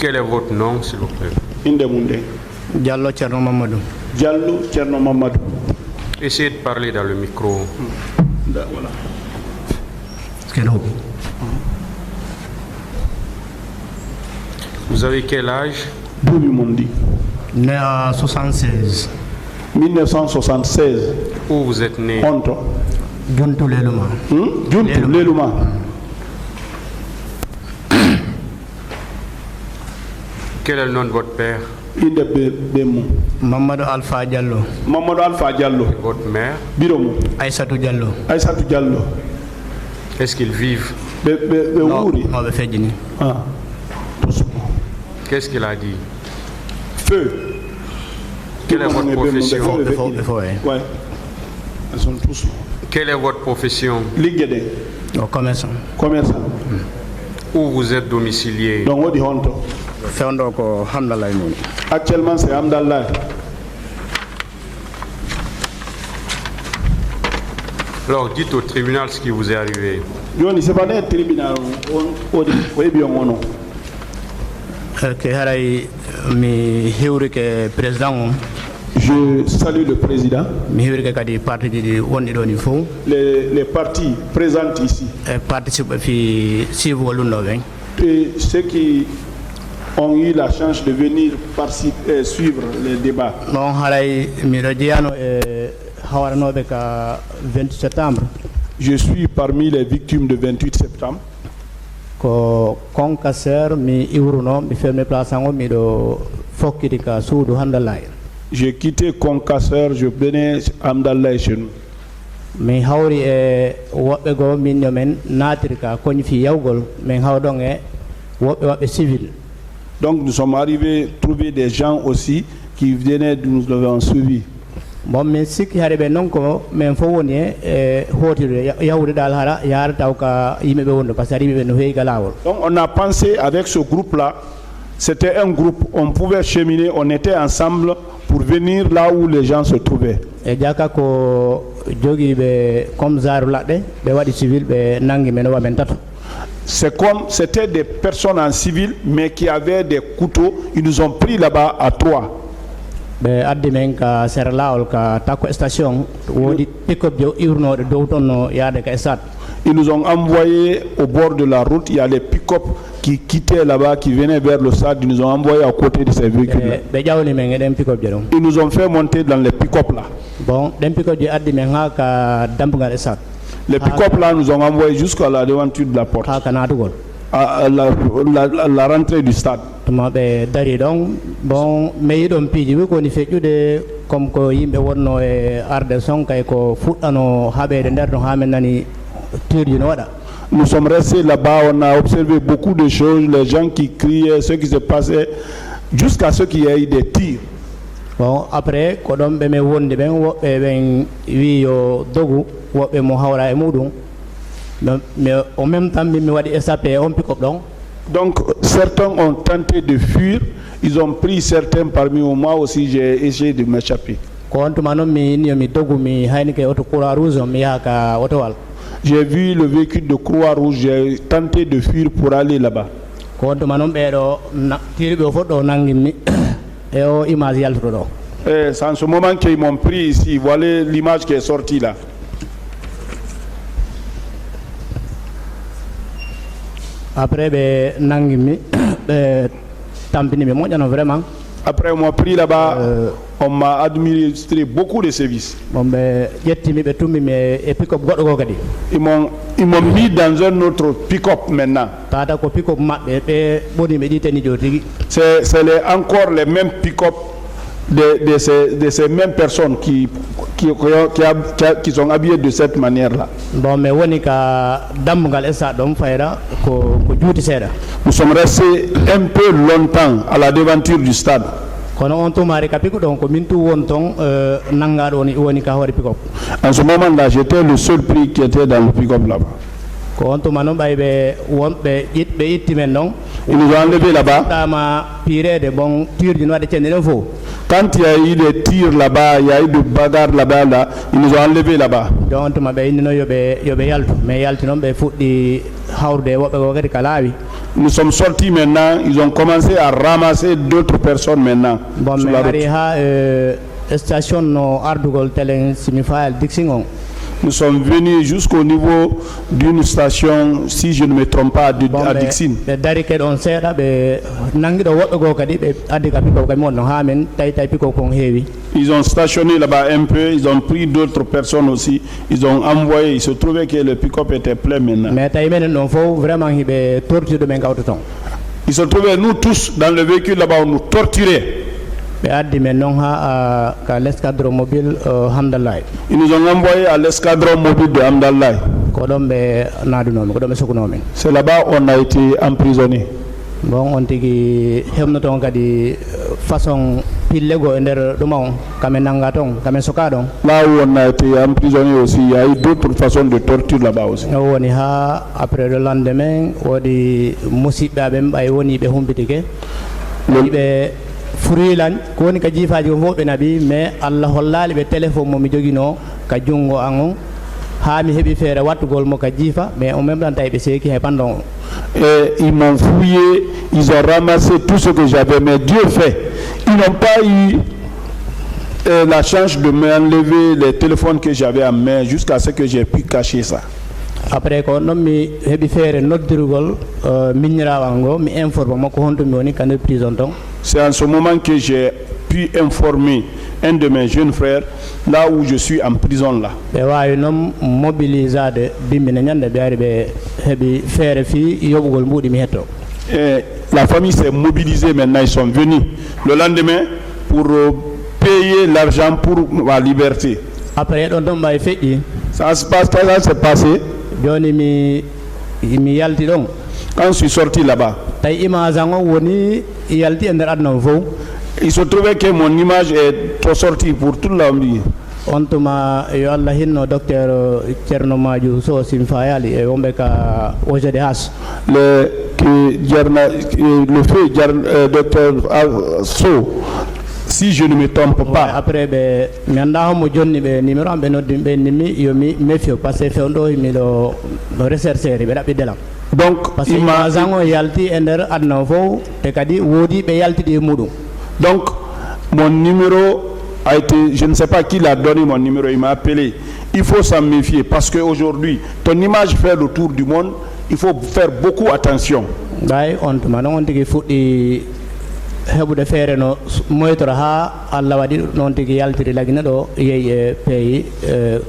Quel est votre nom, s'il vous plaît? Indemunde. Diallo Thierno Mamadou. Diallo Thierno Mamadou. Essayez de parler dans le micro. Voilà. Vous avez quel âge? Doubi Mondi. Né à 76. 1976. Où vous êtes né? Honto. Juntu Leluma. Juntu Leluma. Quel est le nom de votre père? Inde Bemou. Mamadou Alpha Diallo. Mamadou Alpha Diallo. Votre mère? Biromu. Aïssatou Diallo. Aïssatou Diallo. Est-ce qu'ils vivent? Non, on fait dîner. Ah. Qu'est-ce qu'il a dit? Feu. Quelle est votre profession? Ouais. Ils sont tous. Quelle est votre profession? Ligede. Commerçant. Commerçant. Où vous êtes domicilié? Donc on dit Honto. Actuellement c'est Hamdallah. Alors dites au tribunal ce qui vous est arrivé. Yoni c'est pas le tribunal on dit bien on. Que haray mi hiwrike président. Je salue le président. Mi hiwrike kadi parti di wonni do ni fo. Les partis présents ici. Participe fi suivre lundo ben. Et ceux qui ont eu la chance de venir suivre les débats. Non haray mi radiano hawarnobe ka 28 septembre. Je suis parmi les victimes de 28 septembre. Ko Concaser mi iwruno mi ferme place ngo mi do fokkiti ka suudu Hamdallah. J'ai quitté Concaser, je venais Hamdallah chez nous. Mi hawri e wobbe go min men natiri ka koñ fi yawgol min hawdon e wobbe civil. Donc nous sommes arrivés trouver des gens aussi qui venaient de nous avoir suivi. Bon min sikki hade be non ko min fo woni e hotire yawde dal hara yaar taw ka yimbe be wondo parce que yimbe no heyi galawol. Donc on a pensé avec ce groupe là, c'était un groupe, on pouvait cheminer, on était ensemble pour venir là où les gens se trouvaient. E jaka ko jogi be comme zaru ladde be wadi civil be nangi men wa men tato. C'est comme c'était des personnes en civil mais qui avaient des couteaux, ils nous ont pris là-bas à 3. Be addi men ka serlaol ka takko station wodi pick-up jo iwrnode dow ton no yaade ka stade. Ils nous ont envoyé au bord de la route, il y a les pick-up qui quittaient là-bas, qui venaient vers le stade, ils nous ont envoyé à côté de ces véhicules. Ils nous ont fait monter dans les pick-up là. Bon, les pick-up là nous ont envoyé jusqu'à la devanture de la porte. À la rentrée du stade. Bon, mais il piji ko ni fejude comme ko yimbe wonno e arde sonka ko fuddano habede nder no hamenani tirji no wada. Nous sommes restés là-bas, on a observé beaucoup de choses, les gens qui criaient, ce qui se passait, jusqu'à ce qu'il y ait des tirs. Bon, après, ko dom be me wonde ben wobbe ben wi yo dogu wobbe mo hawra e mudum. Mais en même temps, mi wadi SAP on pick up donc. Donc certains ont tenté de fuir, ils ont pris certains parmi eux, moi aussi j'ai essayé de m'échapper. J'ai vu le véhicule de Croix-Rouge, j'ai tenté de fuir pour aller là-bas. C'est en ce moment qu'ils m'ont pris ici, voilà l'image qui est sortie là. Après, vraiment. Après, on m'a pris là-bas, on m'a administré beaucoup de services. Ils m'ont mis dans un autre pick-up maintenant. C'est encore les mêmes pick-up de ces mêmes personnes qui sont habillées de cette manière-là. Nous sommes restés un peu longtemps à la devanture du stade. En ce moment-là, j'étais le seul pris qui était dans le pick-up là-bas. Ils nous ont enlevé là-bas. Quand il y a eu des tirs là-bas, il y a eu des bagarres là-bas, là, ils nous ont enlevés là-bas. Nous sommes sortis maintenant, ils ont commencé à ramasser d'autres personnes maintenant bon sur mais la route. ari ha station no ardugol telen simifayal dixingon. Nous sommes venus jusqu'au niveau d'une station, si je ne me trompe pas, à Dixine. ɓe dari kadi on seeɗa ɓe nangiɗo woɗɗo goo kadi ɓe addi ka piko kadi mon no ha men tawi piko kon heewi. Ils ont stationné là-bas un peu, ils ont pris d'autres personnes aussi, ils ont envoyé, il se trouvait que le pick-up était plein maintenant. mais tawi menen ɗon fof vraiment hiɓe tortude ɓe gawta ton. Il se trouvait, nous tous, dans le véhicule là-bas, on nous torturait. ɓe addi men noon ha ka l'escadre mobile Hamdallah. Ils nous ont envoyés à l'escadron mobile de Hamdallah. ko ɗon ɓe naadunomi ko ɗon ɓe sukunomin. C'est là-bas on a été emprisonnés. bon on tigi hemno toon kadi façon pille goo e nder ɗuma on kamen nanga toon kamen soka ɗon. Là où on a été emprisonnés aussi, il y a eu d'autres façons de torture là-bas aussi. o woni ha après le lendemain woodi musidɓe aɓen ɓay woni ɓe humpitike ɓe furilan ko woni ka jiifaji ko fof ɓe naɓi mais Allah hollali ɓe téléphone mo mi joguino ka jungo an on ha mi heeɓi feere wattugol mo ka jiifa mais en même temps tawi ɓe seeki he panɗon o. Et ils m'ont fouillé, ils ont ramassé tout ce que j'avais, mais Dieu fait, ils n'ont pas eu la chance de m'enlever les téléphones que j'avais en main jusqu'à ce que j'ai pu cacher ça. après ko noon mi heeɓi feere noddirugol miñirawo an ngo mi informe makko honto mi woni ka nder prison ton. C'est en ce moment que j'ai pu informer un de mes jeunes frères là où je suis en prison là. ɓe wawi noon mobilisade bimmine ñande ɓe ari ɓe heeɓi feere fi yoɓugol mbuɗi mi hetto. Et la famille s'est mobilisée maintenant, ils sont venus le lendemain pour payer l'argent pour ma liberté. après ɗon ɗon ɓay feƴƴi Ça s'est passé joni mi yalti ɗon quand je suis sorti là-bas. tawi image an on woni yalti e nder aduna o fof. Il se trouvait que mon image est trop sortie pour toute la vie. on tuma yo Allah hinno docteur Ceerno Madiou Sow simfayali e wonɓe ka OGDH. Le feu docteur Sow, si je ne me trompe pas. après ɓe mi anda homo jonni ɓe numéro am ɓe noddi ɓe nimmi yomi méfio par ce que fewn ɗo miɗo rechercheri ɓe ɗaɓɓi delam. Donc par ce que image an o yalti e nder aduna o fof te kadi woodi ɓe yaltiɗi e muɗum. Donc mon numéro a été, je ne sais pas qui l'a donné mon numéro, il m'a appelé. Il faut s'en méfier parce qu'aujourd'hui ton image fait le tour du monde, il faut faire beaucoup attention. ɓay on tuma noon on tigi fuɗɗi heɓude feere no moytora ha Allah waɗi noon tigi yaltiri lagine ɗo yeeyi e pays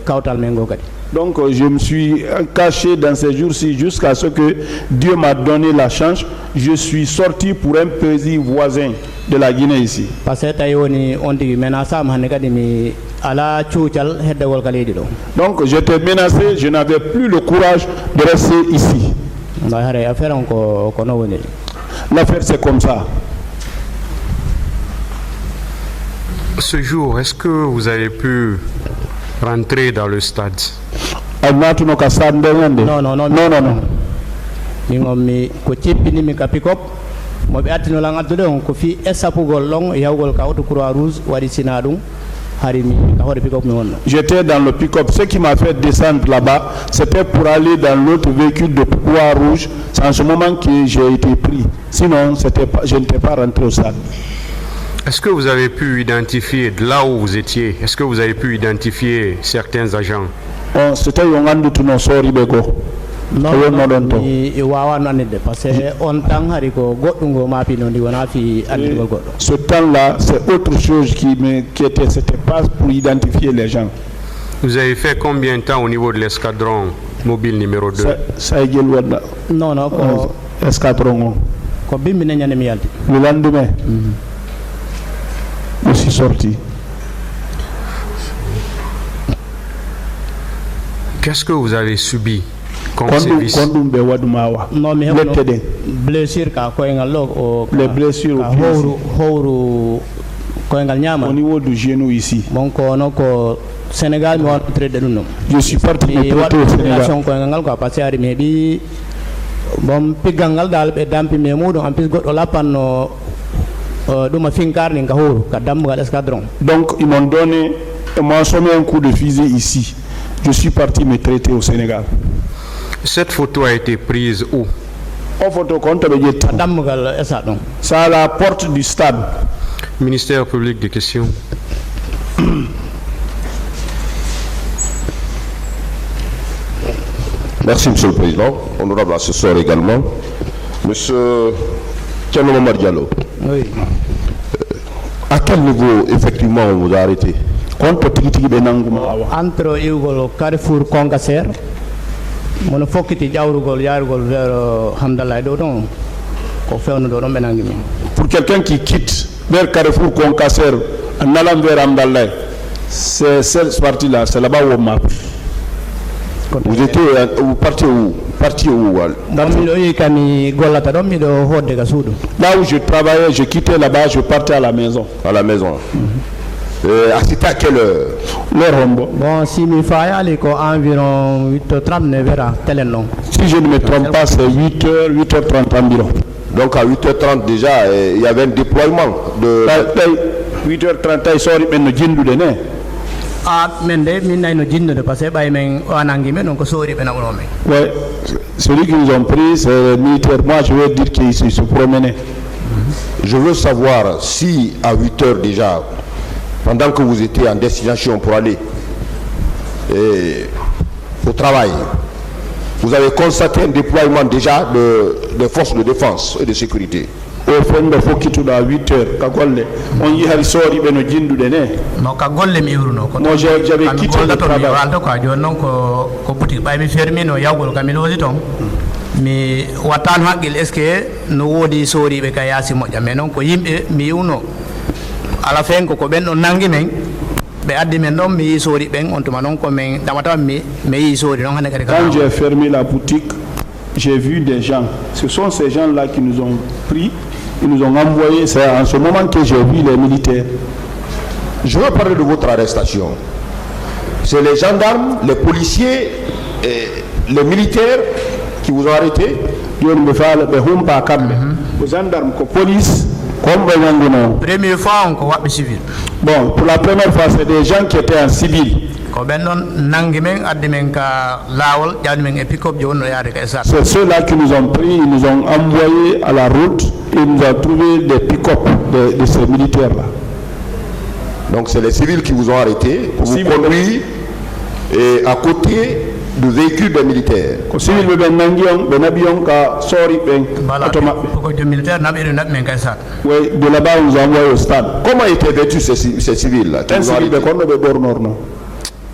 kawtal men go kadi. Donc je me suis caché dans ces jours-ci jusqu'à ce que Dieu m'a donné la chance. Je suis sorti pour un pays voisin de la Guinée ici. Parce que tawi woni on tigi menasama hande kadi mi ala cuucal heddegol ka leydi ɗo. Donc j'étais menacé, je n'avais plus le courage de rester ici. Hare affaire on ko no woni. L'affaire c'est comme ça. Ce jour, est-ce que vous avez pu rentrer dans le stade? Non. Mi ko cippinimi ka pick-up mo ɓe attinolan addude on ko fi essapugol ɗon yawgol ka auto croix rouge waɗi sina ɗum hari mi ka hoore pick-up mi wonno. J'étais dans le pick-up. Ce qui m'a fait descendre là-bas, c'était pour aller dans l'autre véhicule de croix rouge. C'est en ce moment que j'ai été pris. Sinon, je n'étais pas rentré au stade. Est-ce que vous avez pu identifier de là où vous étiez? Est-ce que vous avez pu identifier certains agents? C'était un de tous nos sorts Ibego. Non, mi wawano annide parce que on tan hari ko goɗɗum ngo maapi noon ndi wona fi andigol goɗɗo. Ce temps-là, c'est autre chose c'était pas pour identifier les gens. Vous avez fait combien de temps au niveau de l'escadron mobile numéro 2? Non, ko escadron. Ko bimbine ñande mi yalti. Le lendemain, je suis sorti. Qu'est-ce que vous avez subi comme service? Non, mi heɓno blessure ka koyngal ɗo les blessures howru koyngal ñama au niveau du genou ici. Bon kono ko Sénégal mi wano traité ɗum ɗum. Je suis parti mi waɗi opération koyngal ngal quoi parce que ari mi heeɓi bon piggal ngal dal ɓe dampimi e muɗum en plus goɗɗo lappanno ɗum a finkarni ka howru ka dammugal escadron. Donc ils m'ont sommé un coup de fusil ici. Je suis parti me traiter au Sénégal. Cette photo a été prise où? O photo compte be jet. dammugal stade ɗon. Ça à la porte du stade. Ministère public des questions. Merci, Monsieur le Président. Honorable assesseur également. Monsieur Thierno Momar Diallo, Oui. à quel niveau, effectivement, on vous a arrêté? Compte tigi be nanguma awa. Entre iwgol Carrefour Kongaser, mono fokkiti ƴawrugol yarugol vers Hamdallah ɗo ɗon ko fewno ɗo ɗon ɓe nangi min. Pour quelqu'un qui quitte vers Carrefour Concasser en allant vers Amdallah, c'est cette partie-là, c'est là-bas où on m'a pris. Vous étiez, vous partiez où? Partiez où? Ɗon miɗo yi kami gollata ɗon miɗo hodde ga suudu. Là où je travaillais, je quittais là-bas, je partais à la maison. À la maison. C'était à quelle heure? Le Rombo. Bon, si mi fayali ko environ 8h30 9h telen non. Si je ne me trompe pas, c'est 8h, 8h30 environ. Donc à 8h30 déjà, il y avait un déploiement de... 8h30, il sort maintenant jindude ne. Men de min nayno jinnude par ce que ɓay men o nangi men donc ko soori ɓe naɓuno men. Ouais, celui qu'ils ont pris, c'est le militaire. Moi, je veux dire qu'il se promenait. Je veux savoir si à 8h déjà, pendant que vous étiez en destination pour aller au travail, vous avez constaté un déploiement déjà de forces de défense et de sécurité. Au fond de Fokitude à 8h, Kagolle, on y a sorti ben jindude ne. Non, ka golle mi iwruno ko. Moi, j'avais quitté le travail. Walto ko joni non ko boutique ɓay mi fermino yawgol kam mi loosi toon mi wattano haqqille est ce que no woodi sooriɓe ka yaasi moƴƴa mais noon ko yimɓe mi iwno ala fen ko ɓen ɗon nangi men ɓe addi men ɗon mi yi soori ɓen on tuma noon ko min ɗamata mi yi soori noon hannde kadi Quand j'ai fermé la boutique, j'ai vu des gens. Ce sont ces gens-là qui nous ont pris, ils nous ont envoyés. C'est en ce moment que j'ai vu les militaires. Je veux parler de votre arrestation. C'est les gendarmes, les policiers, et les militaires qui vous ont arrêté. Les gendarmes, la police, comme première fois on ko waɓɓe civil. Bon, pour la première fois, c'est des gens qui étaient en civil. Ko ɓen ɗon nangi men addi men ka laawol ƴawdi men e pick-up joni no yaade ka e sat. C'est ceux-là qui nous ont pris, ils nous ont envoyés à la route et ils nous ont trouvé des pick-up de ces militaires-là. Donc c'est les civils qui vous ont arrêté pour vous conduire et à côté du véhicule des militaires. Civil ben nangion ben abion ka sori ben automatique. Ko de militaire naɓe naɓe men ka e sat. Oui, de là-bas on nous a envoyé au stade. Comment étaient vêtus ces civils-là?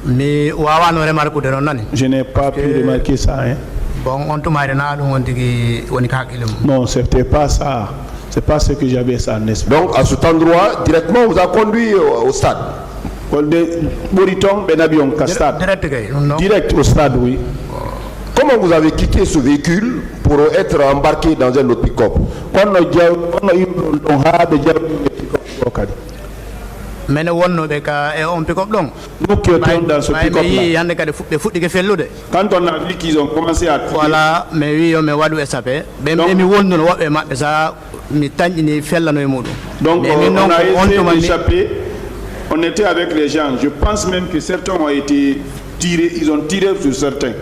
Mi wawano remarquude noon nani. Je n'ai pas pu remarquer ça. Hein. Bon, on tumade na ɗum won tigi woni ka haqqille mum. Non, c'était pas ça. C'est pas ce que j'avais ça en esprit. Donc à cet endroit, directement, vous a conduit au stade. Direct au stade, oui. Comment vous avez quitté ce véhicule pour être embarqué dans un autre pick-up? Mais wonnoɓe ka e on pick-up ɗon. Nous qui étions dans ce pick-up-là. Hande kadi ɓe fuɗɗike fellude. Quand on a vu qu'ils ont commencé à tirer. Voilà, mais wi yo mi waɗu échappé. Ɓe mi wonduno woɓɓe maɓɓe sa mi tañƴini fellano e muɗum. Donc on a essayé d'échapper. On était avec les gens. Je pense même que certains ont été tirés. Ils ont tiré sur certains.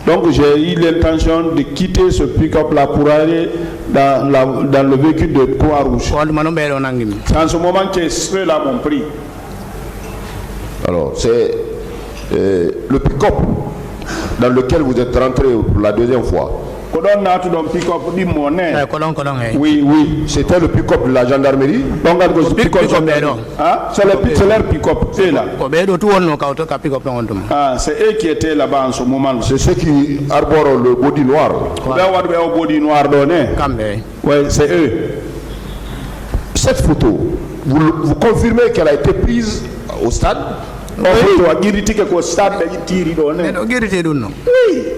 Donc j'ai eu l'intention de quitter ce pick-up-là pour aller dans le véhicule de Croix-Rouge. C'est en ce moment que ceux-là m'ont pris. Alors c'est le pick-up dans lequel vous êtes rentré pour la deuxième fois. Oui, oui. C'était le pick-up de la gendarmerie. C'est leur pick-up. C'est là. C'est eux qui étaient là-bas en ce moment. C'est ceux qui arborent le body noir. Oui, c'est eux. Cette photo, vous confirmez qu'elle a été prise au stade? Oui,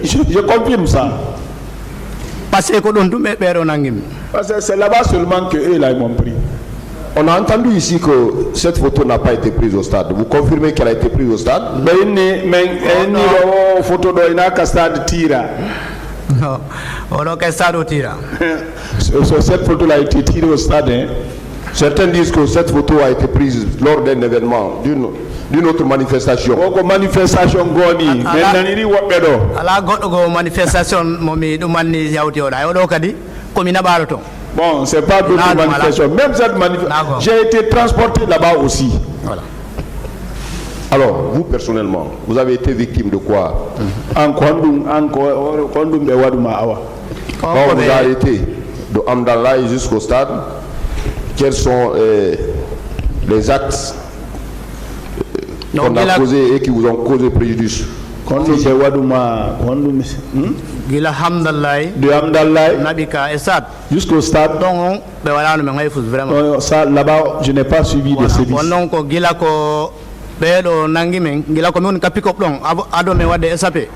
je confirme ça. Parce que c'est là-bas seulement que eux là, ils m'ont pris. On a entendu ici que cette photo n'a pas été prise au stade. Vous confirmez qu'elle a été prise au stade? Cette photo a été tirée au stade. Certains disent que cette photo a été prise lors d'un événement, d'une autre manifestation. Oko manifestation goni menaniri wobbe ala goddo go manifestation momi dum manni yawti oda yodo kadi komina baloton. Bon, c'est pas d'autres manifestations. Même cette manifestation, j'ai été transporté là-bas aussi. Voilà. Alors, vous personnellement, vous avez été victime de quoi? Quand on vous a arrêté de Amdallah jusqu'au stade, quels sont les actes qu'on a causés et qui vous ont causé préjudice? Gila hamdallah de Hamdallah Nabika Esad jusqu'au stade. Donc, vraiment. Ça là-bas, je n'ai pas suivi de service. Donc, Gila ko bedo nangimen Gila ko mon kapiko don ado me wade SAP.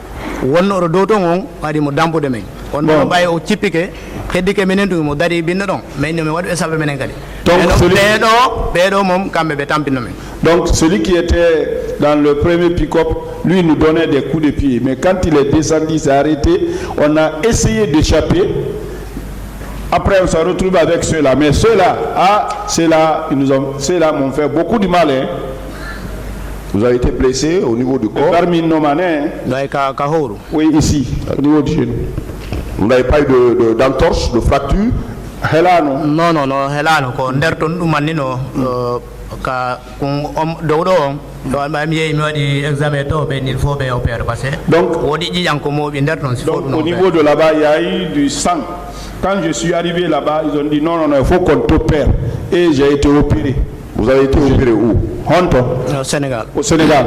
Wonno do to on adi mo dampo de men. On no bay o chipike hedike menendu mo dari binno don men me wadu SAP menen kadi. Donc bedo mom kambe be tampino men. Donc celui qui était dans le premier pick-up, lui nous donnait des coups de pied. Mais quand il est descendu, il s'est arrêté, on a essayé d'échapper. Après, on s'est retrouvé avec ceux-là. Mais ceux-là, ceux-là m'ont fait beaucoup de mal. Hein. Vous avez été blessé au niveau du corps? Parmi nos manets. Oui, ici, au niveau du genou. Vous n'avez pas eu d'entorse, de fracture? Non, helano ko nderton dum manino ka do ba mi wadi examen to be il faut be opérer parce que donc wodi jiyan ko mo bi nderton si au niveau de là-bas il y a eu du sang. Quand je suis arrivé là-bas, ils ont dit non, il faut qu'on t'opère. Et j'ai été opéré. Vous avez été opéré où? Au Sénégal. Au Sénégal.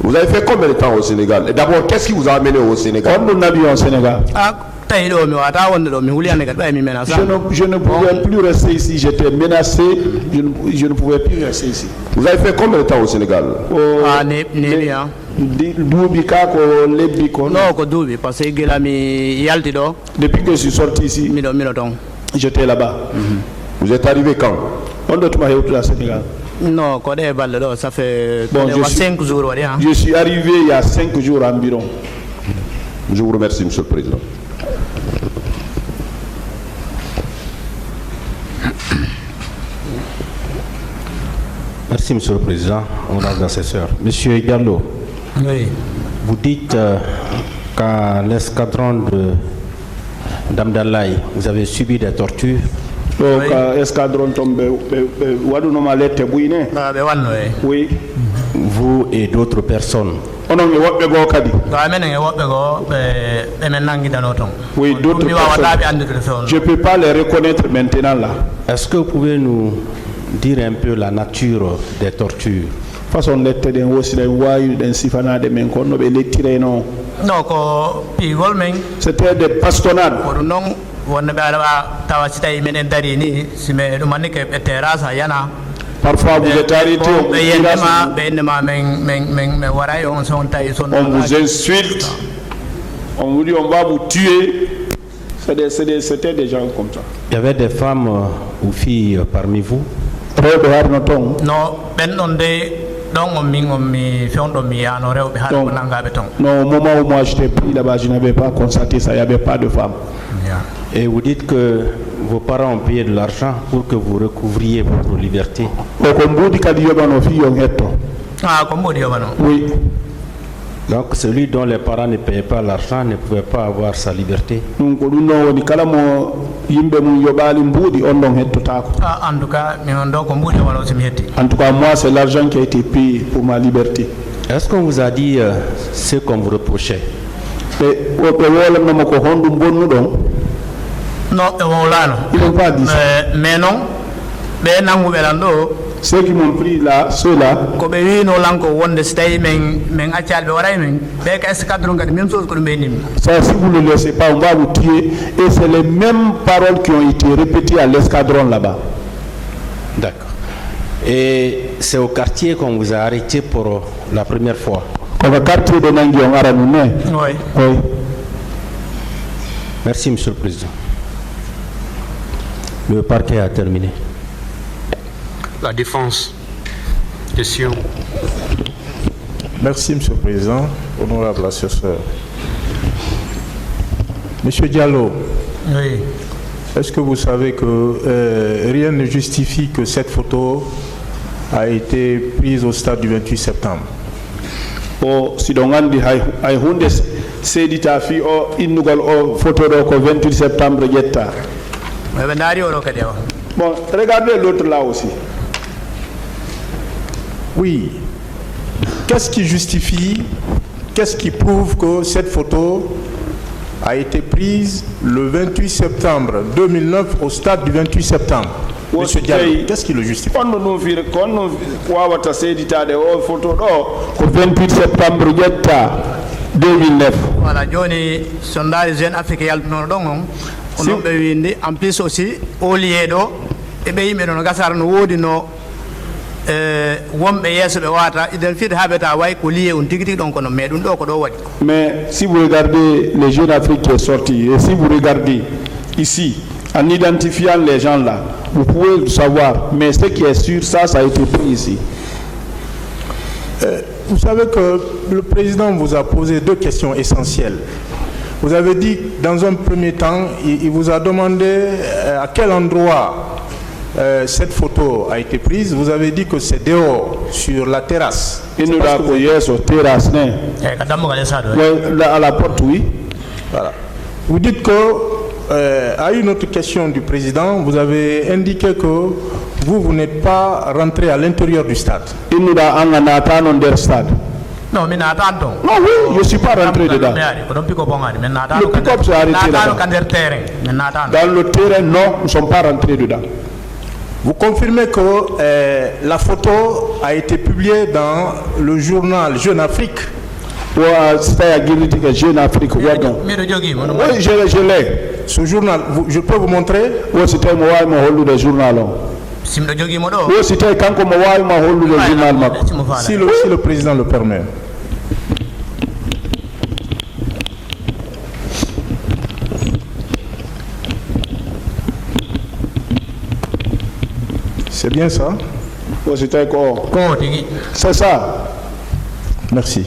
Vous avez fait combien de temps au Sénégal? Et d'abord, qu'est-ce qui vous a amené au Sénégal? Quand nous avions au Sénégal. Je ne pouvais plus rester ici, j'étais menacé, je ne pouvais plus rester ici. Vous avez fait combien de temps au Sénégal? Depuis que je suis sorti ici, j'étais là-bas. Vous êtes arrivé quand? Sénégal. Non, ça fait 5 jours. Je suis arrivé il y a 5 jours environ. Je vous remercie, Monsieur le Président. Merci, Monsieur le Président, honorable assesseur. Monsieur Gallo, oui. Vous dites qu'à l'escadron d'Amdallah, vous avez subi des tortures. Donc, escadron tombé, oui. Vous et d'autres personnes. Oui, d'autres personnes. Je ne peux pas les reconnaître maintenant là. Est-ce que vous pouvez nous dire un peu la nature des tortures? C'était des bastonnades. Parfois vous êtes arrêté, on vous insulte, on vous dit on va vous tuer. C'était des gens comme ça. Il y avait des femmes ou filles parmi vous? Non, au moment où moi j'étais pris là-bas, je n'avais pas constaté ça, il n'y avait pas de femmes. Et vous dites que vos parents ont payé de l'argent pour que vous recouvriez votre liberté. Oui. Donc celui dont les parents ne payaient pas l'argent ne pouvait pas avoir sa liberté. En tout cas, moi c'est l'argent qui a été payé pour ma liberté. Est-ce qu'on vous a dit ce qu'on vous reprochait? Non, ils n'ont pas dit ça. Mais non, ceux qui m'ont pris là, ceux-là, ça, si vous ne le laissez pas, on va vous tuer. Et c'est les mêmes paroles qui ont été répétées à l'escadron là-bas. D'accord. Et c'est au quartier qu'on vous a arrêté pour la première fois? Au quartier de Nangion, Aranouné. Oui. Oui. Merci, Monsieur le Président. Le parquet a terminé. La défense. Question. Merci, Monsieur le Président. Honorable assesseur. Monsieur Diallo. Oui. Est-ce que vous savez que rien ne justifie que cette photo a été prise au stade du 28 septembre. O siɗo andi hay hunde seedita fi o innugol o photo ɗo ko 28 septembre ƴetta. Bon, regardez l'autre là aussi. Oui. Qu'est-ce qui justifie, qu'est-ce qui prouve que cette photo a été prise le 28 septembre 2009 au stade du 28 septembre? Monsieur Diallo, qu'est-ce qui le justifie? Kono wawata seeditade o photo ɗo ko 28 septembre ƴetta 2009. Voilà, joni sondage jeune afrique yaltunoɗo ɗon on onon ɓe windi en plus aussi o lié ɗo eɓe yimɓe ɗo no gasara no woodi no wonɓe yeeso ɓe wata idel fiide haɓeta way ko lié on tigi tigi ɗon kono mais ɗum ɗo ko ɗo waɗi. Mais si vous regardez les jeunes africains qui est sorti et si vous regardez ici en identifiant les gens là, vous pouvez le savoir, mais ce qui est sûr, ça a été pris ici. Vous savez que le président vous a posé deux questions essentielles. Vous avez dit, dans un premier temps, il vous a demandé à quel endroit cette photo a été prise. Vous avez dit que c'est dehors, sur la terrasse. Il nous a accueillis sur la terrasse. À la porte, oui. Voilà. Vous dites que, à une autre question du président, vous avez indiqué que vous n'êtes pas rentré à l'intérieur du stade. Il nous a dans stade. Non, mais n'attendons. Non, oui, je ne suis pas rentré dedans. Le pick-up s'est arrêté là. Dans le terrain, non, nous ne sommes pas rentrés dedans. Vous confirmez que la photo a été publiée dans le journal Jeune Afrique? Oui, Jeune Afrique. Oui, je l'ai. Ce journal, je peux vous montrer? Oui, c'était le journal. Oui, c'était quand le journal. Si le président le permet. C'est bien ça? Oui, c'était quoi? C'est ça. Merci.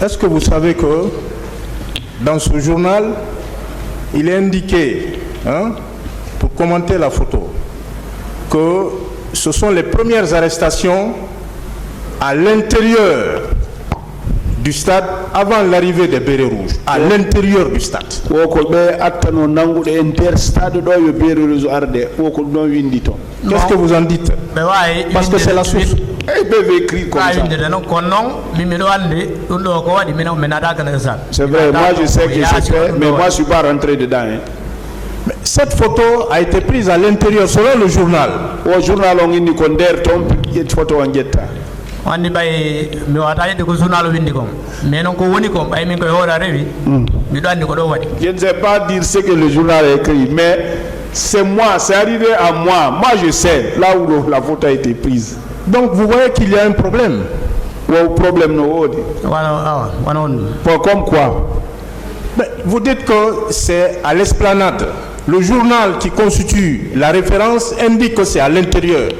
Est-ce que vous savez que dans ce journal, il est indiqué, pour commenter la photo, que ce sont les premières arrestations à l'intérieur du stade avant l'arrivée des bérets rouges, à l'intérieur du stade. Qu'est-ce que vous en dites? Parce que c'est la source. Ils peuvent écrire comme ça. C'est vrai, moi je sais que c'est fait, mais moi je ne suis pas rentré dedans. Mais cette photo a été prise à l'intérieur, selon le journal. Au journal, on dit qu'on a photo en guetta. Je ne sais pas dire ce que le journal a écrit, mais c'est moi, c'est arrivé à moi. Moi je sais, là où la photo a été prise. Donc vous voyez qu'il y a un problème. Problème comme quoi? Mais vous dites que c'est à l'esplanade. Le journal qui constitue la référence indique que c'est à l'intérieur.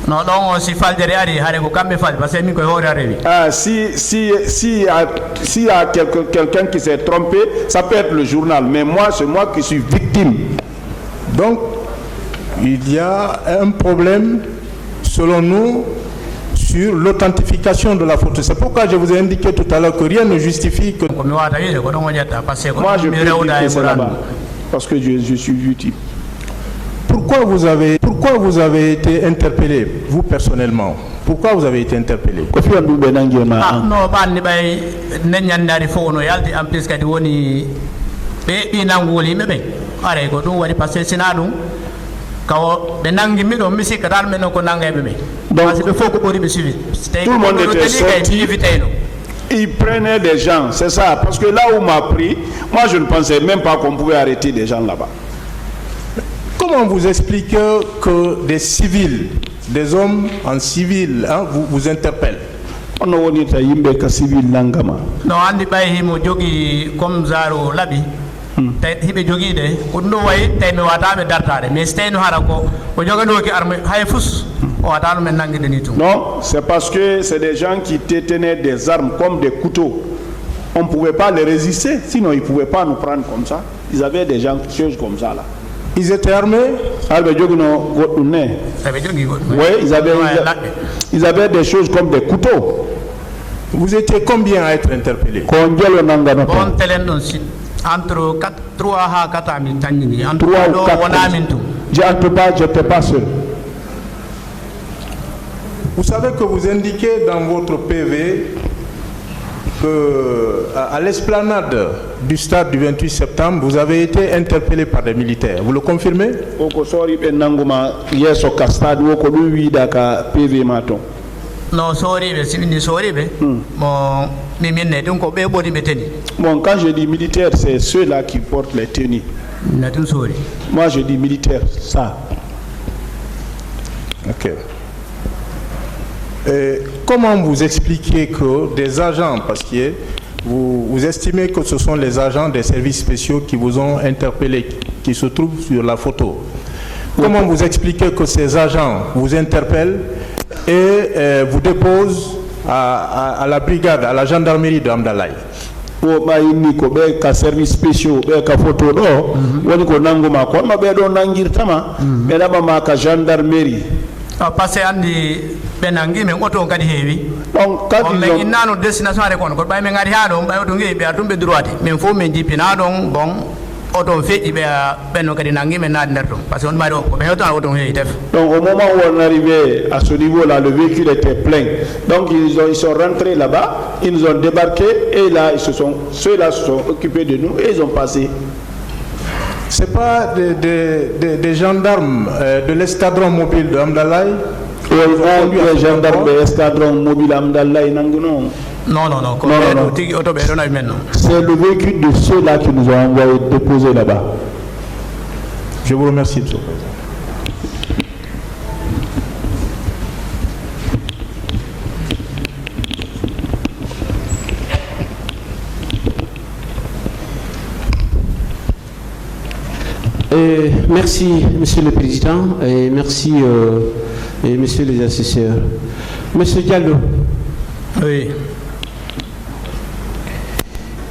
Non, non, si faldere ari hare ko kambe fal parce que mi ko hore arewi. Si y a quelqu'un qui s'est trompé, ça peut être le journal, mais moi c'est moi qui suis victime. Donc il y a un problème selon nous sur l'authentification de la photo. C'est pourquoi je vous ai indiqué tout à l'heure que rien ne justifie que moi je peux dire que c'est là-bas parce que je suis victime. Pourquoi vous avez été interpellé, vous personnellement? Pourquoi vous avez été interpellé? Non, bandi bay nenyandari fono yaldi en plus kadi woni be inangoli mebe are ko dum wadi passer sinadum kawo be nangi mi do misika dal men ko nangay be parce que faut ko bori be suivi tout le monde était sorti. Ils prenaient des gens, c'est ça, parce que là où m'a pris, moi je ne pensais même pas qu'on pouvait arrêter des gens là-bas. Comment vous expliquez que des civils, des hommes en civil, vous interpellent? No andi bay himo jogi comme zaro labi hiɓe joguiɗe ko ɗum ɗo wayi tawi mi wataɓe dartade mais so tawi no hara ko joganoki arme hay fus o watano men nanguide ni tum. Non, c'est parce que c'est des gens qui détenaient des armes comme des couteaux. On ne pouvait pas les résister, sinon ils ne pouvaient pas nous prendre comme ça. Ils avaient des gens, choses comme ça là. Ils étaient armés? Oui, ils avaient des choses comme des couteaux. Vous étiez combien à être interpellés? Entre 3 à 4 minutes. Entre 3 ou 4 minutes. Je n'étais pas seul. Vous savez que vous indiquez dans votre PV que à l'esplanade du stade du 28 septembre, vous avez été interpellé par des militaires. Vous le confirmez? Non, bon, quand je dis militaire, c'est ceux-là qui portent les tenues. Moi, je dis militaire, ça. Ok. Et comment vous expliquez que des agents, parce que vous estimez que ce sont les agents des services spéciaux qui vous ont interpellé, qui se trouvent sur la photo. Comment vous expliquez que ces agents vous interpellent et vous déposent à la brigade, à la gendarmerie de Amdalaï? Service spéciaux, photo gendarmerie. Parce que benangi men auto ngadi heewi donc kadi men innano destination are kono ko bay men ngadi ha do bay auto ngi be atumbe droite men fo men jipina don bon auto feji be benno kadi nangi men na der don parce que on mari ko be auto heewi def. Donc au moment où on arrivait à ce niveau là, le véhicule était plein, donc ils sont rentrés là-bas, ils nous ont débarqué et là ceux-là se sont occupés de nous et ils ont passé. C'est pas des gendarmes de l'escadron mobile de Amdalaï? Les gendarmes de l'escadron mobile Amdalaï, non. C'est le véhicule de ceux-là qui nous ont envoyé déposer là-bas. Je vous remercie, monsieur. Merci, Monsieur le Président, et merci, Messieurs les assesseurs. Monsieur Diallo. Oui.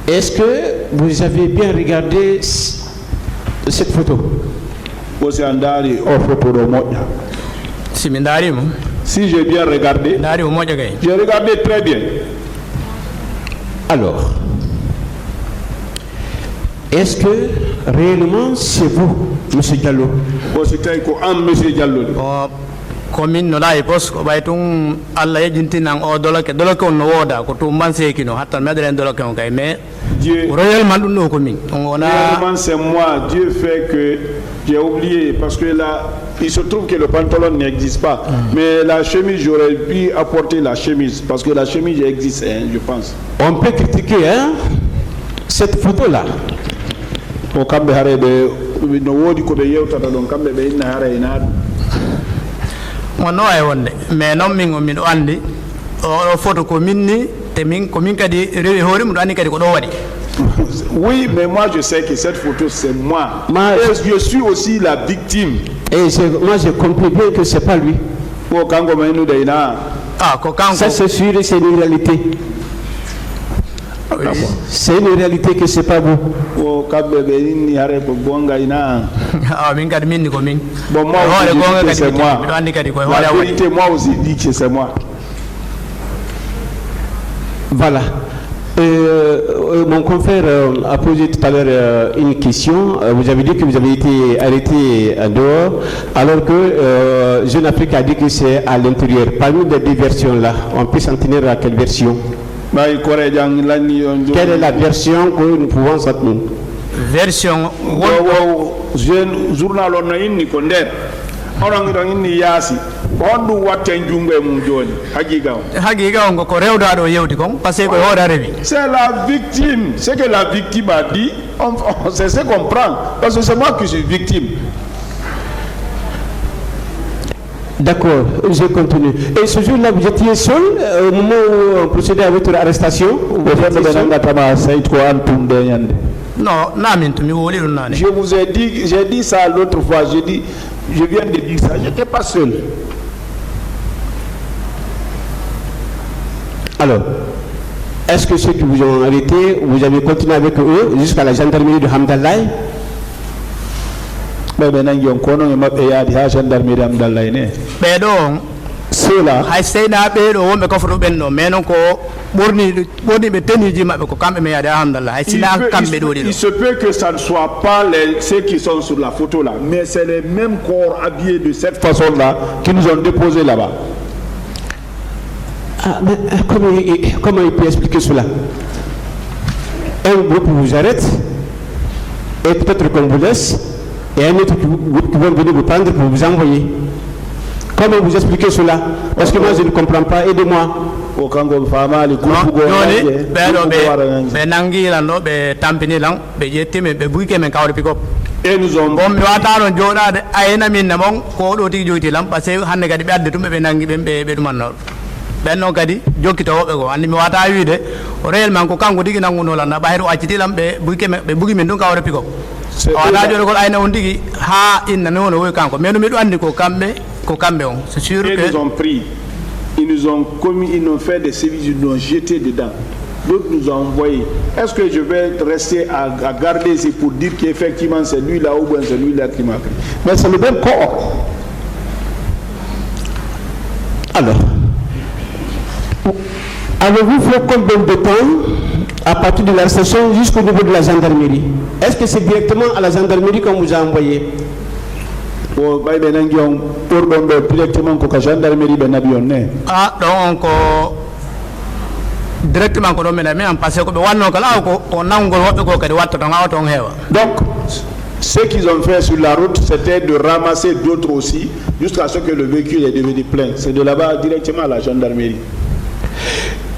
Est-ce que vous avez bien regardé cette photo? Si j'ai bien regardé, j'ai regardé très bien. Alors, est-ce que réellement c'est vous, M. Diallo? Commune no laayi pos ko ɓay tun allah yejjintinan o doloke on no wooda ko tum man sekino hatta meɗen doloke on kay mais réellement ɗum ɗo commune on wona réellement c'est moi. Dieu fait que j'ai oublié parce que là il se trouve que le pantalon n'existe pas, mais la chemise, j'aurais pu apporter la chemise parce que la chemise existe, hein, je pense. On peut critiquer cette photo là. O kamɓe hareɓe no woodi koɓe yewtata ɗon kamɓe ɓe inna hara ina wonno way wonde mais noon min o miɗo andi o photo ko min ni te min ko min kadi rewi hoore miɗo andi kadi ko ɗo waɗi. Oui, mais moi je sais que cette photo c'est moi. Et je suis aussi la victime. Et moi j'ai compris bien que c'est pas lui. Ça c'est sûr et c'est une réalité. Oui. C'est une réalité que c'est pas vous. Bon, moi aussi c'est moi. La vérité, moi aussi dit que c'est moi. Voilà. Mon confrère a posé tout à l'heure une question. Vous avez dit que vous avez été arrêté en dehors, alors que Jeune Afrique a dit que c'est à l'intérieur. Parmi les deux versions là, on peut s'en tenir à quelle version? Quelle est la version que nous pouvons s'attendre? Version jeune journal on inni ko nder onon ɗon inni yaasi honɗum watte jungo e mum joni haqiqa on ko rewda ɗo yewti kon par ce que koye hoore rewi. C'est la victime, ce que la victime a dit, c'est ce qu'on prend parce que c'est moi qui suis victime. D'accord, je continue. Et ce jour-là, vous étiez seul au moment où on procédait à votre arrestation? Non, je vous ai dit, j'ai dit ça l'autre fois, je viens de dire ça, je n'étais pas seul. Alors, est-ce que ceux qui vous ont arrêté, vous avez continué avec eux jusqu'à la gendarmerie de Hamdallah? Mais maintenant, il y a un gendarmerie de Hamdallah. Ceux-là, hay seyna ɓeeɗo wonɓe kofto ɓen ɗo mais noon ko ɓorni ɓe teniji maɓɓe ko kamɓe mi yaade alhamdulillah hay sina kamɓe ɗo il se peut que ça ne soit pas ceux qui sont sur la photo là, mais c'est les mêmes corps habillés de cette façon-là qui nous ont déposés là-bas. Ah, mais comment il peut expliquer cela? Un groupe vous arrête, et peut-être qu'on vous laisse, et un autre groupe qui va venir vous prendre pour vous envoyer. Comment vous expliquez cela? Parce que moi je ne comprends pas, aidez-moi. ɓe nangilan ɗo ɓe tampinilan ɓe ƴettimi ɓe buyke men kawde pick up Et nous ont bon mi wataɗon joɗade ayena minne mon ko ɗo tigi joytilam par ce que hannde kadi ɓe adde tum ɓe nangi ɓen ɓe ɗumannoɗo ɓen noon kadi jokkitowoɓe ko andi mi wata wiide o réellement ko kanko tigi nangunolan na ɓayri o accitilam ɓe bugi min ɗum kawde pick up o wata joni kol ayna on tigi ha inna noon o woyi kanko mais no miɗo andi ko kamɓe on c'est sûr que ils ont pris, ils nous ont commis, ils nous ont fait des services, ils nous ont jeté dedans. D'autres nous ont envoyés. Est-ce que je vais rester à garder c'est pour dire qu'effectivement c'est lui là ou bien c'est lui là qui m'a pris? Mais c'est le même corps. Alors, avez-vous fait combien de temps à partir de l'arrestation jusqu'au niveau de la gendarmerie? Est-ce que c'est directement à la gendarmerie qu'on vous a envoyé? Directement ko gendarmerie ben abionné. Ah donc directement ko ɗon men mi an passé ko ɓe wanno kala ko nangol woɓɓe ko kadi watta ton awa ton heewa. Donc ce qu'ils ont fait sur la route c'était de ramasser d'autres aussi jusqu'à ce que le véhicule est devenu plein. C'est de là-bas directement à la gendarmerie.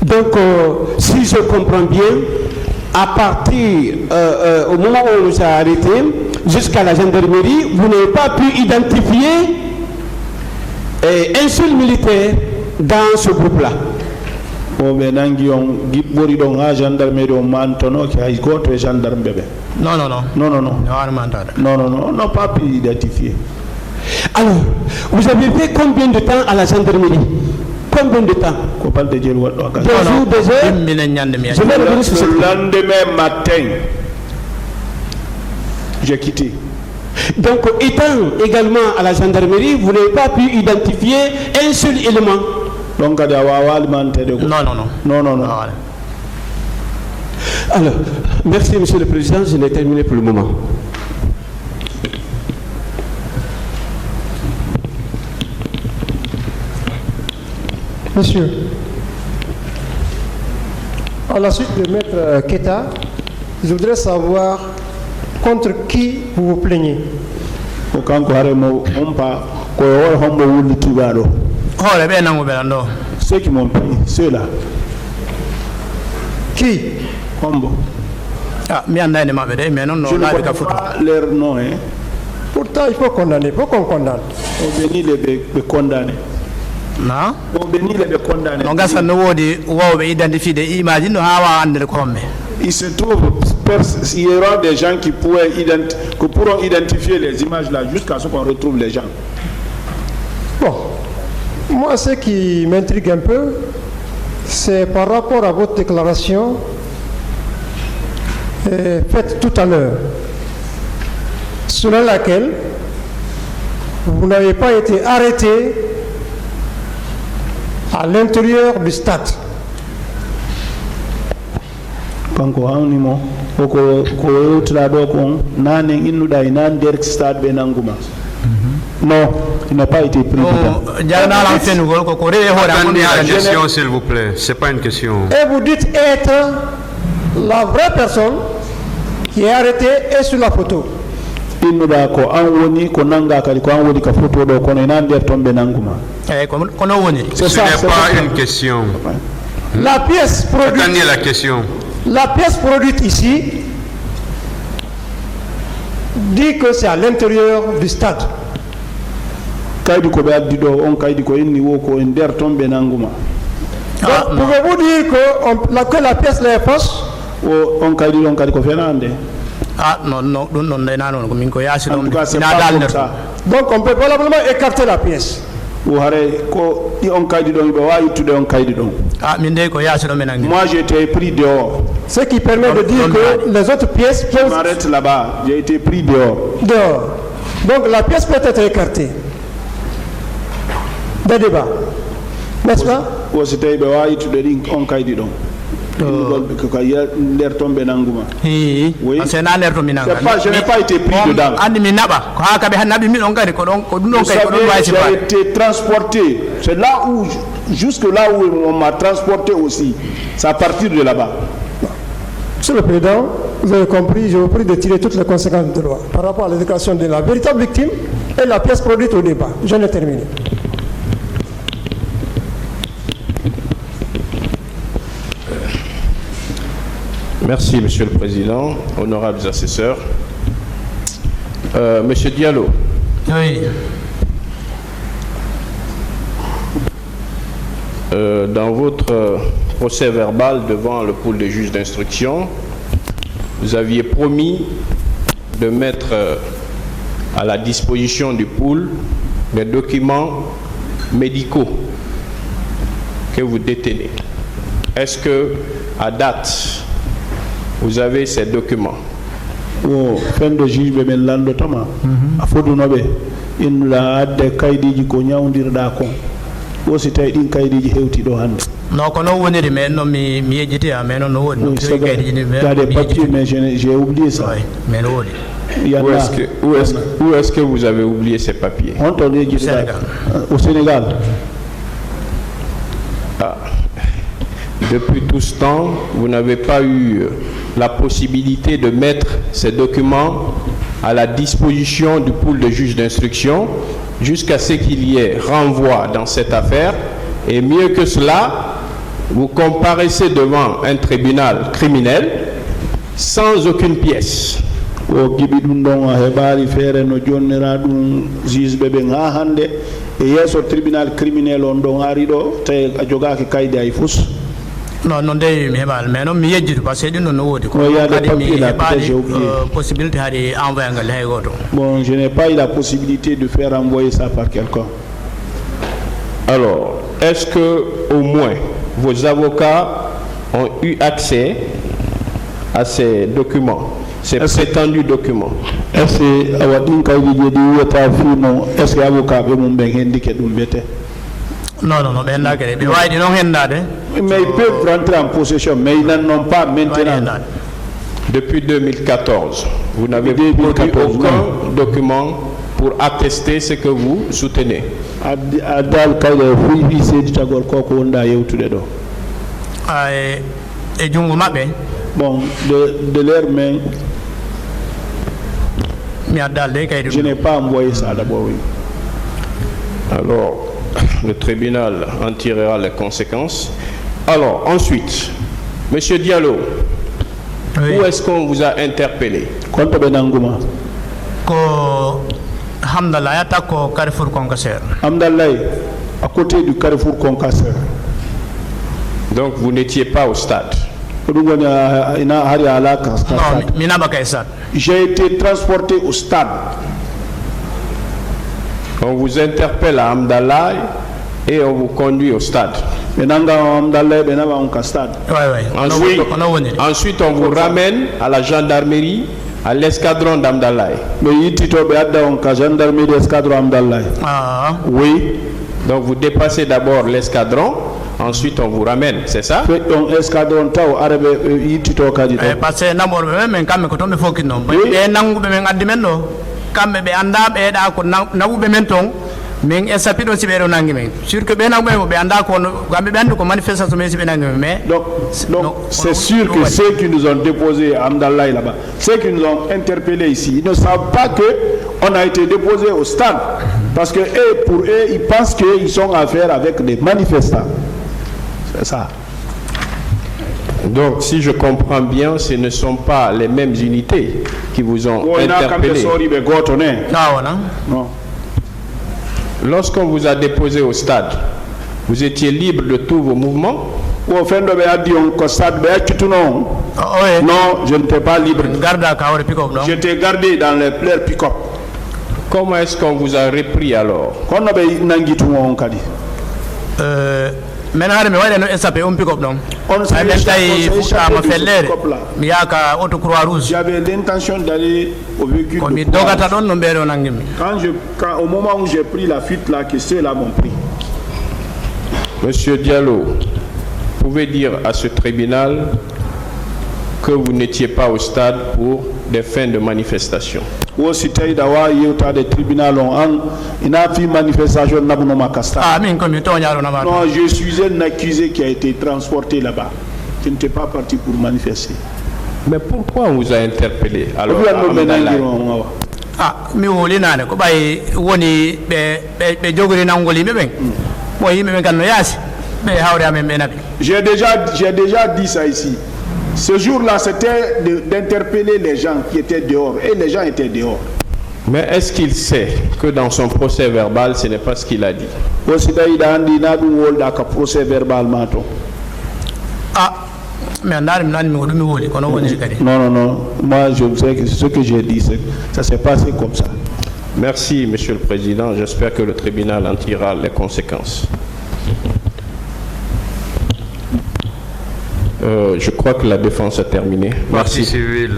Donc si je comprends bien, à partir au moment où on nous a arrêtés jusqu'à la gendarmerie, vous n'avez pas pu identifier un seul militaire dans ce groupe-là. Non, on n'a pas pu identifier. Alors, vous avez fait combien de temps à la gendarmerie? Combien de temps? Des jours, des heures? Je vais revenir sur le lendemain matin, j'ai quitté. Donc, étant également à la gendarmerie, vous n'avez pas pu identifier un seul élément. Donc, non. Alors, merci Monsieur le Président, je l'ai terminé pour le moment. Monsieur, à la suite de Maître Keita, je voudrais savoir contre qui vous vous plaignez. Ceux qui m'ont pris, ceux-là. Qui? Ah, je ne connais pas leur nom. Hein. Pourtant, il faut condamner. Il faut qu'on condamne. On bénit les condamner. Non? On bénit les condamner. Il se trouve il y aura des gens qui pourront identifier les images là jusqu'à ce qu'on retrouve les gens. Bon, moi ce qui m'intrigue un peu, c'est par rapport à votre déclaration faite tout à l'heure, selon laquelle vous n'avez pas été arrêté à l'intérieur du stade. Non, il n'a pas été pris. Attendez la question, s'il vous plaît. C'est pas une question. Et vous dites être la vraie personne qui est arrêtée et sur la photo. Ce n'est pas une question. La pièce produite. Attendez la question. La pièce produite ici dit que c'est à l'intérieur du stade. kaydi ko ɓe addi ɗo on kaydi ko inni wo ko en nder toon ɓe nanguma. Pouvez-vous dire que la pièce est fausse? O on kaydi ɗon kadi ko fenande. Non, ɗum ɗon ndena noon ko min ko yaasi ɗon En tout cas, c'est ina pas dal comme nder ça. Donc on peut probablement écarter la pièce. O hare ko ɗi on kaydi ɗon ɓe wawi ittude on kaydi ɗon. min de ko yaasi ɗon ɓe nangi. Moi j'ai été pris dehors. Ce qui permet de dire que les autres pièces Je peuvent... m'arrête là-bas, j'ai été pris dehors. Dehors. Donc la pièce peut être écartée. Des débats. N'est-ce pas? O so tawi ɓe wawi ittude ɗin on kaydi ɗon. Ko nder toon ɓe nanguma. Oui. C'est na nder to mi nanga. Je n'ai pas été pris dedans. Andi mi naɓa ko ha kaɓe naɓi min on kadi ko ɗum ɗon kadi ko ɗum wawi J'ai été transporté. C'est là où, jusque là où on m'a transporté aussi. C'est à partir de là-bas. Monsieur le Président, vous avez compris, je vous prie de tirer toutes les conséquences de loi par rapport à l'éducation de la véritable victime et la pièce produite au débat. Je l'ai terminé. Merci, Monsieur le Président, honorables assesseurs. Monsieur Diallo. Oui. Dans votre procès verbal devant le pôle de juges d'instruction, vous aviez promis de mettre à la disposition du pôle des documents médicaux que vous détenez. Est-ce que, à date, vous avez ces documents? Fin de juge ɓe men landotoma a fodunoɓe innula adde kaydiji ko ñawdirɗa kon o si tawi ɗin kaydiji hewti ɗo hannde. Non, ko non woniri mais non mi yejjiti mais non no woni. Il y a des papiers mais j'ai oublié ça. Oui, mais non woni. Où est-ce que vous avez oublié ces papiers? Au Sénégal. Ah. Depuis tout ce temps, vous n'avez pas eu la possibilité de mettre ces documents à la disposition du pôle de juges d'instruction jusqu'à ce qu'il y ait renvoi dans cette affaire. Et mieux que cela, vous comparaissez devant un tribunal criminel sans aucune pièce. O gibi ɗum ɗon a heɓari feere no jonnira ɗum jugeɓe ɓen ha hannde e yeeso tribunal criminel on ɗon ari ɗo tawi a jogaki kayde hay fus. Non, non de mi heɓali mais non mi yejjiti par ce que ɗum ɗon no woodi ko kadi mi heɓali possibilité haade envoyé ngal hay goto. Bon, je n'ai pas eu la possibilité de faire envoyer ça par quelqu'un. Alors, est-ce que au moins vos avocats ont eu accès à ces documents, ces prétendus documents? Est-ce que awaɗin kaydiji ɗi wiyata fino est ce que avocat ɓe mum ɓen hendike ɗum wiyete? Non, non, non, ɓe hendake de ɓe wawi non hendade. Mais ils peuvent rentrer en possession, mais ils n'en ont pas maintenant. Depuis 2014, vous n'avez produit aucun document pour attester ce que vous soutenez. Adal kayde fuyi sedi tagol koko wonda yewtude ɗo. E jungo maɓɓe. Bon, de leur main. Je n'ai pas envoyé ça d'abord, oui. Alors, le tribunal en tirera les conséquences. Alors, ensuite, Monsieur Diallo, oui. Où est-ce qu'on vous a interpellé? Hamdallah, attaque au Carrefour Concasseur. Hamdallah, à côté du Carrefour Concasseur. Donc, vous n'étiez pas au stade? Non, j'ai été transporté au stade. On vous interpelle à Hamdallah et on vous conduit au stade. Ensuite, on vous ramène à la gendarmerie, à l'escadron d'Hamdallah. Oui. Donc vous dépassez d'abord l'escadron, ensuite on vous ramène, c'est ça? Mais donc c'est sûr que ceux qui nous ont déposés à Hamdallah là-bas, ceux qui nous ont interpellés ici, ils ne savent pas que on a été déposé au stade parce que pour eux ils pensent qu'ils sont à faire avec des manifestants. C'est ça. Donc si je comprends bien, ce ne sont pas les mêmes unités qui vous ont interpellé. Non. Lorsqu'on vous a déposé au stade, vous étiez libre de tous vos mouvements? Non, je n'étais pas libre. J'étais gardé dans les pleurs pick-up. Comment est-ce qu'on vous a repris alors? J'avais l'intention d'aller au véhicule. Au moment où j'ai pris la fuite là, que ceux-là m'ont pris. Monsieur Diallo, vous pouvez dire à ce tribunal que vous n'étiez pas au stade pour des fins de manifestation. Non, je suis un accusé qui a été transporté là-bas. Je n'étais pas parti pour manifester. Mais pourquoi on vous a interpellé alors? J'ai déjà dit ça ici. Ce jour-là, c'était d'interpeller les gens qui étaient dehors. Et les gens étaient dehors. Mais est-ce qu'il sait que dans son procès verbal, ce n'est pas ce qu'il a dit? Non, moi je sais que ce que j'ai dit, ça s'est passé comme ça. Merci, Monsieur le Président. J'espère que le tribunal en tirera les conséquences. Je crois que la défense a terminé. Partie civile.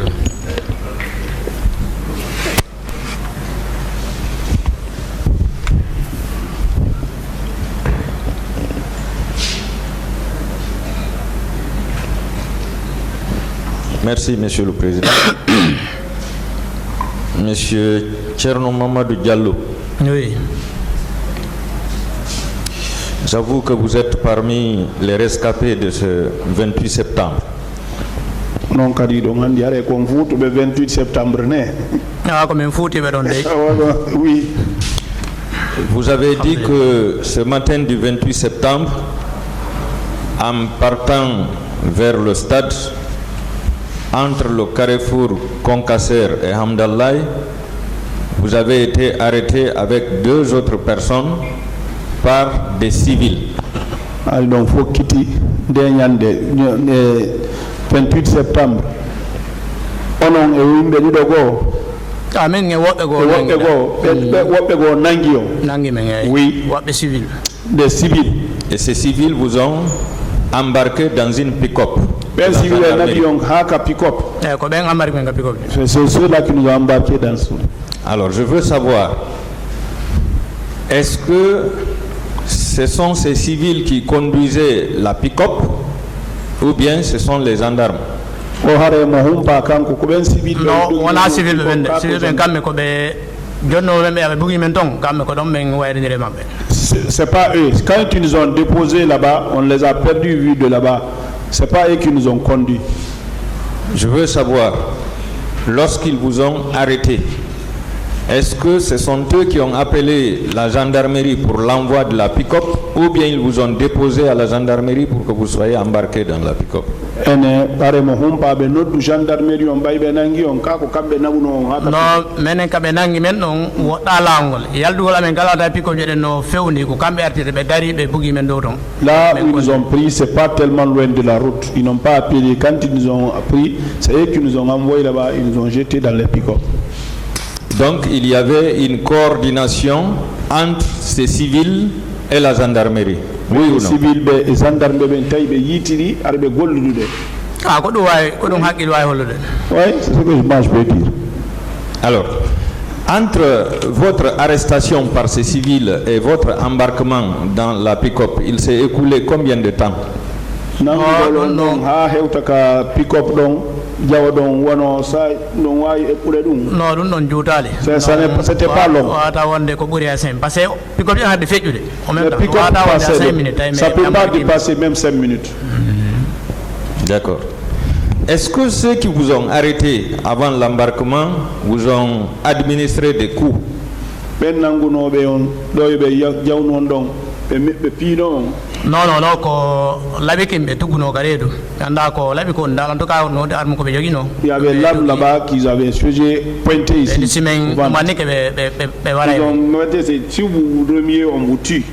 Merci, Monsieur le Président. Monsieur Tcherno Mamadou Diallo. Oui. J'avoue que vous êtes parmi les rescapés de ce 28 septembre. Non, on dirait qu'on fout le 28 septembre. Oui. Vous avez dit que ce matin du 28 septembre, en partant vers le stade, entre le carrefour Concasser et Hamdallahi, vous avez été arrêté avec 2 autres personnes par des civils. Donc, il faut quitter le 28 septembre. Oui, des civils. Et ces civils vous ont embarqué dans une pick-up. C'est ceux-là qui nous ont embarqués dans ce. Alors, je veux savoir, est-ce que ce sont ces civils qui conduisaient la pick-up ou bien ce sont les gendarmes? Non, on a civil. C'est pas eux. Quand ils nous ont déposés là-bas, on les a perdus vus de là-bas. C'est pas eux qui nous ont conduits. Je veux savoir, lorsqu'ils vous ont arrêté, est-ce que ce sont eux qui ont appelé la gendarmerie pour l'envoi de la pick-up ou bien ils vous ont déposé à la gendarmerie pour que vous soyez embarqué dans la pick-up? Là où ils nous ont pris, c'est pas tellement loin de la route. Ils n'ont pas appelé. Quand ils nous ont pris, c'est eux qui nous ont envoyés là-bas. Ils nous ont jetés dans les pick-up. Donc il y avait une coordination entre ces civils et la gendarmerie. Oui ou non? Civils et gendarmerie, yitiri, arbe gollude. Ah, oui, c'est ce que je peux dire. Alors, entre votre arrestation par ces civils et votre embarquement dans la pick-up, il s'est écoulé combien de temps? Non, c'était pas long. Ça peut pas dépasser même 5 minutes. D'accord. Est-ce que ceux qui vous ont arrêté avant l'embarquement vous ont administré des coups? non ko labi kimbe tuguno garedu anda ko labi ko ndala to ka no arme ko be jogino il y avait l'âme là-bas qu'ils avaient pointé ici. Ils ont noté, si vous remiez, on vous tue.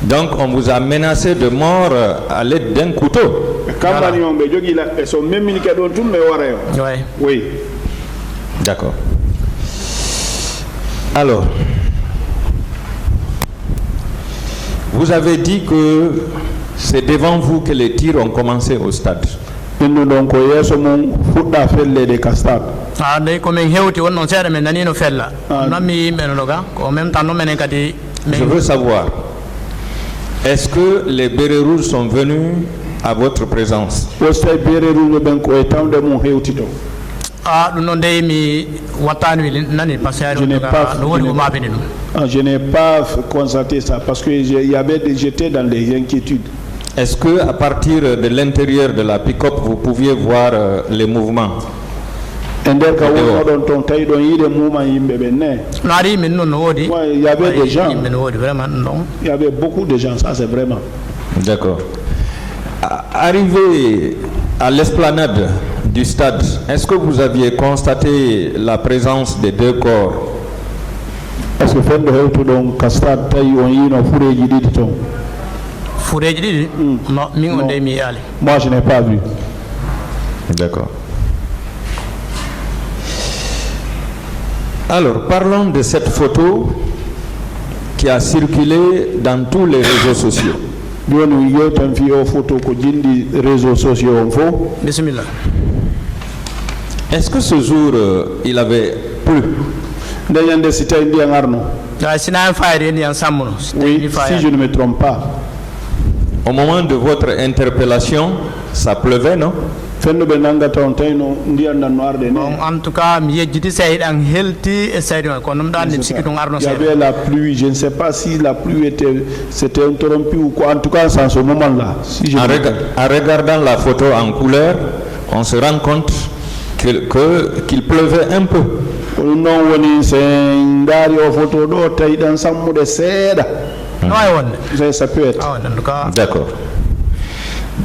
Donc on vous a menacé de mort à l'aide d'un couteau. Oui. D'accord. Alors, vous avez dit que c'est devant vous que les tirs ont commencé au stade. Je veux savoir, est-ce que les bérets rouges sont venus à votre présence? Je n'ai pas constaté ça parce que j'étais dans les inquiétudes. Est-ce que à partir de l'intérieur de la pick-up vous pouviez voir les mouvements? Il y avait des gens. Il y avait beaucoup de gens, ça c'est vraiment. D'accord. Arrivé à l'esplanade du stade, est-ce que vous aviez constaté la présence des deux corps? Est-ce que moi je n'ai pas vu. D'accord. Alors, parlons de cette photo qui a circulé dans tous les réseaux sociaux. Est-ce que ce jour, il avait plu? Oui, si je ne me trompe pas. Au moment de votre interpellation, ça pleuvait, non? En tout cas, il y avait la pluie, je ne sais pas si la pluie s'était interrompue ou quoi. En tout cas, c'est en ce moment-là. Si en regardant la photo en couleur, on se rend compte qu'il pleuvait un peu. Ça peut être. D'accord.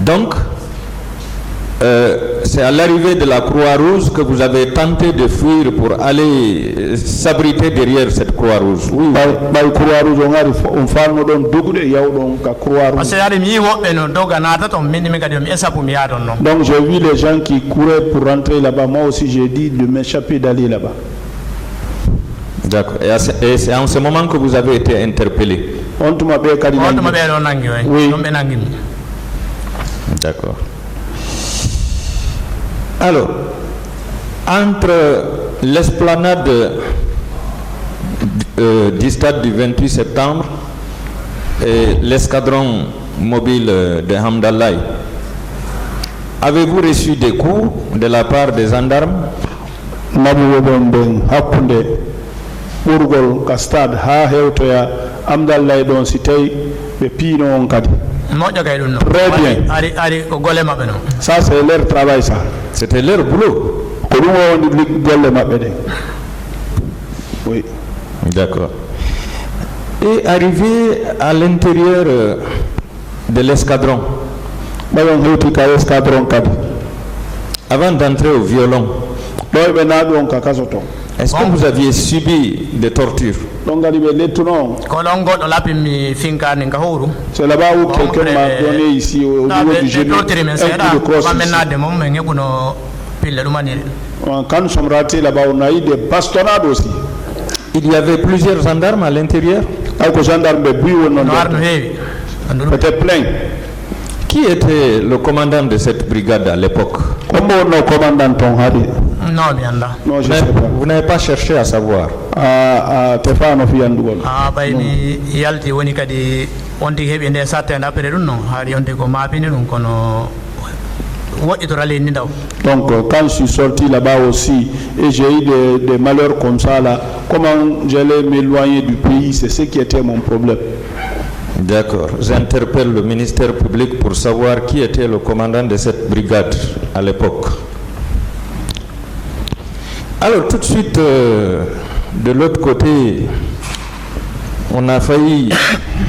Donc, c'est à l'arrivée de la Croix-Rouge que vous avez tenté de fuir pour aller s'abriter derrière cette Croix-Rouge. Oui. Donc j'ai vu les gens qui couraient pour rentrer là-bas. Moi aussi j'ai dit de m'échapper d'aller là-bas. D'accord. Et c'est en ce moment que vous avez été interpellé. Oui. D'accord. Alors, entre l'esplanade du stade du 28 septembre et l'escadron mobile de Hamdallaye, avez-vous reçu des coups de la part des gendarmes? Très bien. Ça c'est leur travail ça. C'était leur boulot. Oui. D'accord. Et arrivé à l'intérieur de l'escadron, avant d'entrer au violon, est-ce que vous aviez subi des tortures? C'est là-bas où quelqu'un m'a donné ici au niveau du genou un coup de crosse ici. Quand nous sommes ratés là-bas, on a eu des bastonnades aussi. Il y avait plusieurs gendarmes à l'intérieur? C'était plein. Qui était le commandant de cette brigade à l'époque? Non, je ne sais pas. Vous n'avez pas cherché à savoir? Donc quand je suis sorti là-bas aussi et j'ai eu des malheurs comme ça là, comment j'allais m'éloigner du pays, c'est ce qui était mon problème. D'accord. J'interpelle le ministère public pour savoir qui était le commandant de cette brigade à l'époque. Alors tout de suite, de l'autre côté, on a failli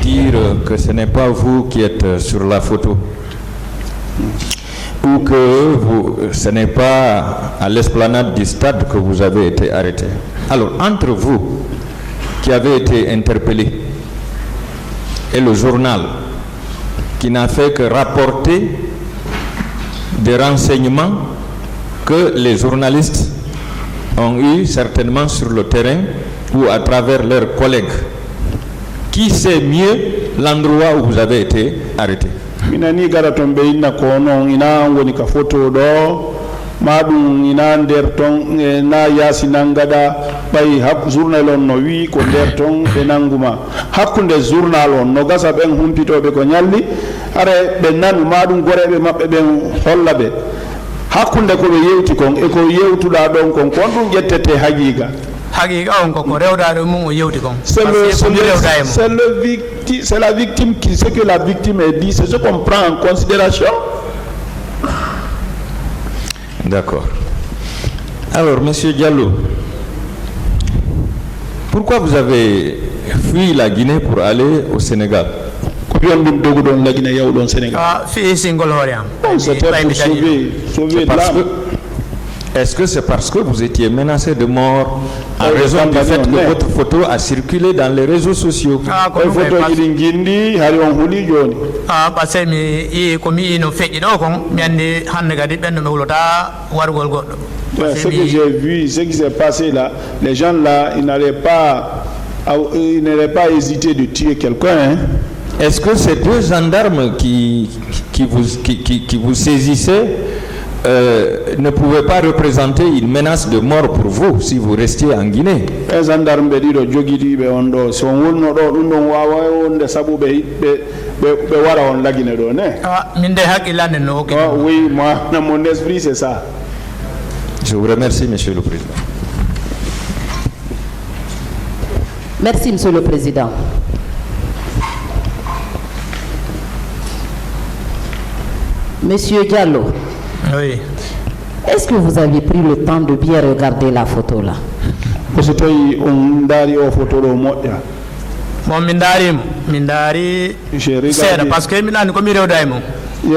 dire que ce n'est pas vous qui êtes sur la photo. Ou que ce n'est pas à l'esplanade du stade que vous avez été arrêté. Alors, entre vous qui avez été interpellé et le journal qui n'a fait que rapporter des renseignements que les journalistes ont eu certainement sur le terrain ou à travers leurs collègues, qui sait mieux l'endroit où vous avez été arrêté? Minani garaton be inna ko non ina woni ka photo do madum ina der ton na yasi nangada bay hak journal on no wi ko der ton be nanguma hakkunde journal on no gasa ben humpitobe ko nyalli are be nanu madum gorebe mabbe ben hollabe hakkunde ko be yewti kon e ko yewtuda don kon dum jettete hagiga on ko rewda do mum o yewti kon c'est la victime qui ce que la victime a dit, c'est ce qu'on prend en considération. D'accord. Alors, Monsieur Diallo, pourquoi vous avez fui la Guinée pour aller au Sénégal? Est-ce que c'est parce que vous étiez menacé de mort en raison du fait que votre photo a circulé dans les réseaux sociaux? Ce que j'ai vu, ce qui s'est passé là, les gens là, ils n'allaient pas hésiter de tuer quelqu'un. Hein? Est-ce que ces deux gendarmes qui vous saisissaient ne pouvait pas représenter une menace de mort pour vous si vous restiez en Guinée? Oui, moi, dans mon esprit, c'est ça. Je vous remercie, Monsieur le Président. Merci, Monsieur le Président. Monsieur Diallo. Oui. Est-ce que vous avez pris le temps de bien regarder la photo là? J'ai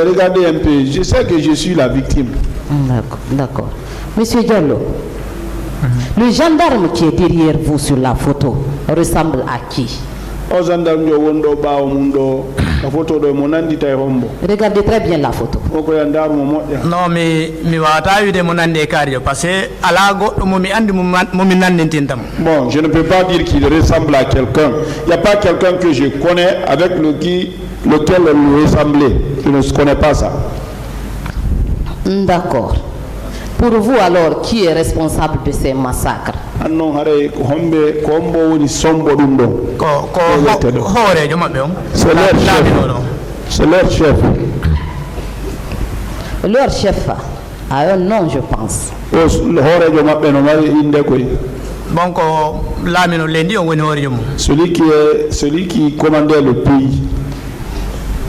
regardé un peu, je sais que je suis la victime. D'accord. Monsieur Diallo, le gendarme qui est derrière vous sur la photo ressemble à qui? Regardez très bien la photo. Non, mais parce bon, je ne peux pas dire qu'il ressemble à quelqu'un. Il n'y a pas quelqu'un que je connais avec lequel il ressemblait. Je ne connais pas ça. D'accord. Pour vous alors, qui est responsable de ces massacres? C'est leur chef. Leur chef a un nom, je pense. Celui qui commandait le pays.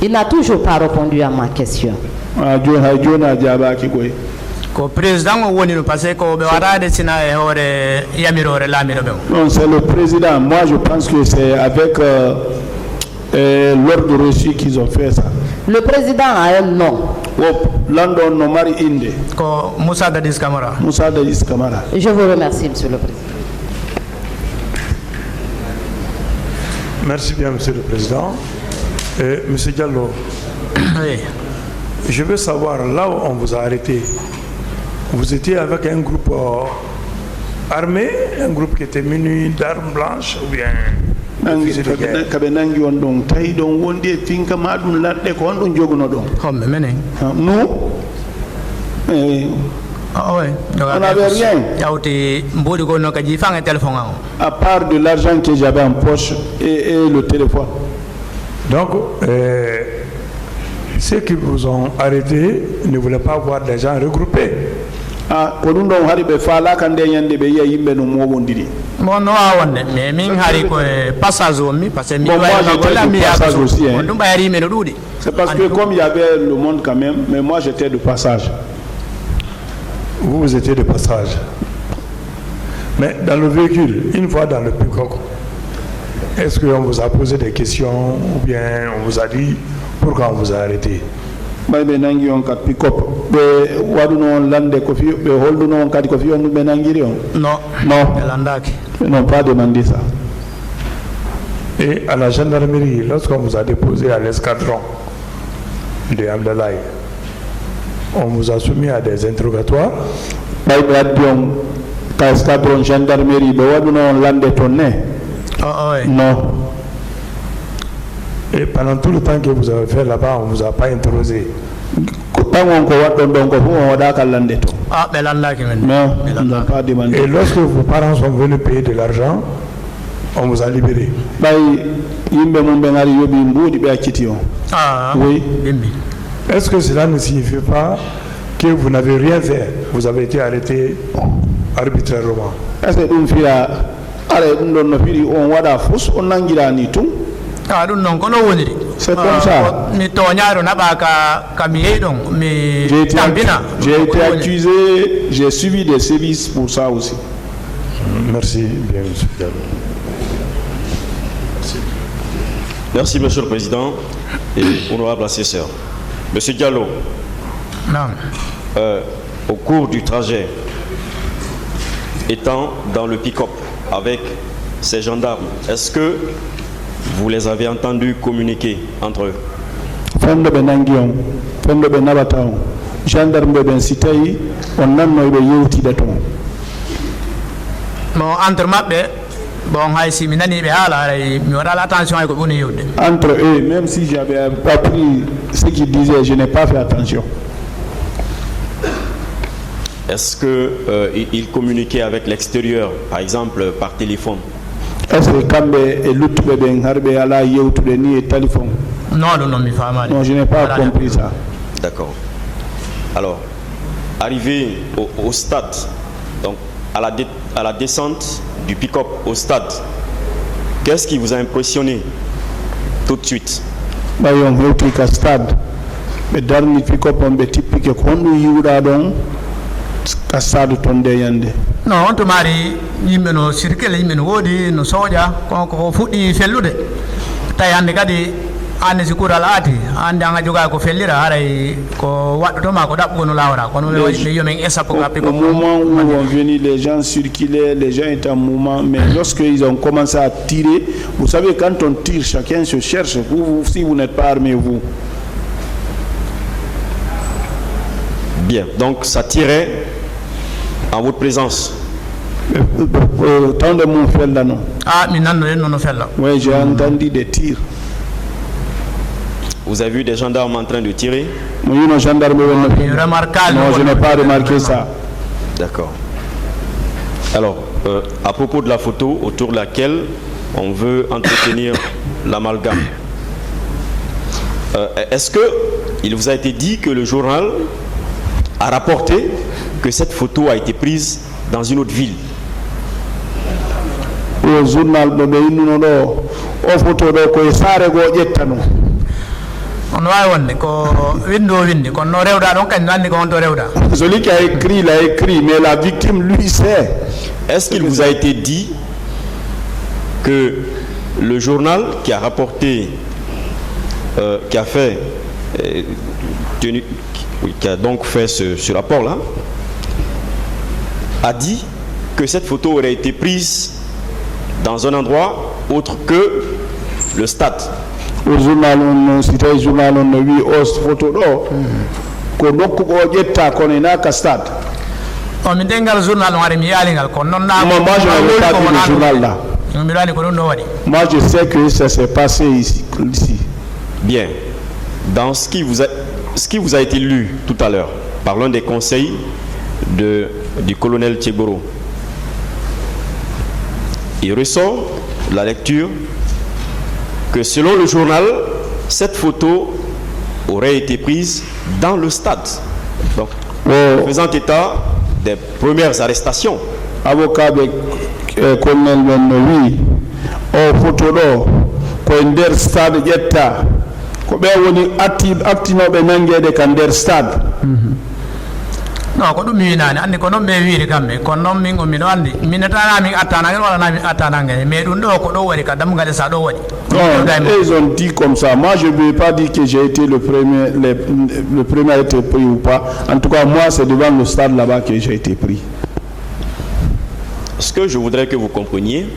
Il n'a toujours pas répondu à ma question. Non, c'est le président. Moi, je pense que c'est avec l'ordre reçu qu'ils ont fait ça. Le président a un nom. London Nomari Inde. Moussa Dadis Camara. Je vous remercie, Monsieur le Président. Merci bien, Monsieur le Président. Monsieur Diallo, oui. Je veux savoir, là où on vous a arrêté, vous étiez avec un groupe armé, un groupe qui était muni d'armes blanches ou bien nous, on n'avait rien. À part de l'argent que j'avais en poche et le téléphone. Donc, ceux qui vous ont arrêté ne voulaient pas voir des gens regroupés. C'est parce que comme il y avait le monde quand même, mais moi j'étais de passage. Vous étiez de passage. Mais dans le véhicule, une fois dans le pick-up, Est-ce qu'on vous a posé des questions ou bien on vous a dit pourquoi on vous a arrêté? Ɓe nangi on kat pick-up ɓe waɗuno on lande ko fi ɓe holluno on kadi ko fi on ɗum ɓe nangiri on? Non. Non. Landaki. Ils n'ont pas demandé ça. Et à la gendarmerie, lorsqu'on vous a déposé à l'escadron de Abdallah, on vous a soumis à des interrogatoires. Escadron gendarmerie, non. Et pendant tout le temps que vous avez fait là-bas, on ne vous a pas interrogé. Non, on n'a pas demandé. Et lorsque vos parents sont venus payer de l'argent, on vous a libéré. Oui. Est-ce que cela ne signifie pas que vous n'avez rien fait? Vous avez été arrêté arbitrairement. C'est comme ça. J'ai été accusé, j'ai suivi des sévices pour ça aussi. Merci bien, monsieur Diallo. Merci, monsieur le président et honorable assesseur. Monsieur Diallo, au cours du trajet, étant dans le pick-up avec ces gendarmes, est-ce que vous les avez entendus communiquer entre eux? Entre eux, même si j'avais pas pris ce qu'ils disaient, je n'ai pas fait attention. Est-ce qu'ils communiquaient avec l'extérieur, par exemple par téléphone? Est-ce que quand téléphone? Non, je n'ai pas compris ça. D'accord. Alors, arrivé au stade, donc à la descente du pick-up au stade, qu'est-ce qui vous a impressionné tout de suite? Non, on te marie, yimɓe no circle yimɓe no woodi no soja ko fuɗɗi fellude tawi hannde kadi ande si kuural aati hannde anga jogaa ko fellira haray ko waɗɗotoma ko ɗaɓɓugo no lawra kono ɓe waɗi ɓe yomen essa pour appi au moment où on venu les gens circulaient, les gens étaient en mouvement, mais lorsqu'ils ont commencé à tirer, vous savez quand on tire chacun se cherche, si vous n'êtes pas armé vous. Bien, donc ça tirait en votre présence. Oui, j'ai entendu des tirs. Vous avez vu des gendarmes en train de tirer? Non, je n'ai pas remarqué ça. D'accord. Alors, à propos de la photo autour de laquelle on veut entretenir l'amalgame, est-ce qu'il vous a été dit que le journal a rapporté que cette photo a été prise dans une autre ville? Le journal celui qui a écrit, il a écrit, mais la victime lui sait. Est-ce qu'il vous a été dit que le journal qui a rapporté, qui a donc fait ce rapport-là, a dit que cette photo aurait été prise dans un endroit autre que le stade? Au journal, on citait le journal, on a vu une photo là. Qu'on a coupé qu'on est dans le stade. Moi, je n'avais pas vu le journal là. Moi, je sais que ça s'est passé ici. Bien. Dans ce qui vous a été lu tout à l'heure par l'un des conseils du colonel Tchegoro, il ressort la lecture que selon le journal, cette photo aurait été prise dans le stade. Donc, faisant état des premières arrestations. Avocat de colonel Benoui, photo là, quand der stade yetta, quand on est actif, activement benangé de quand der stade. No, ko dum minani andi ko non be wiiri kambe ko non min min andi minata min attana wala na min attana ngene mais dum do ko do wari ka dam ngale sa do wari. Non, ils ont dit comme ça. Moi, je ne vais pas dire que j'ai été le premier à être pris ou pas. En tout cas, moi, c'est devant le stade là-bas que j'ai été pris. Ce que je voudrais que vous compreniez,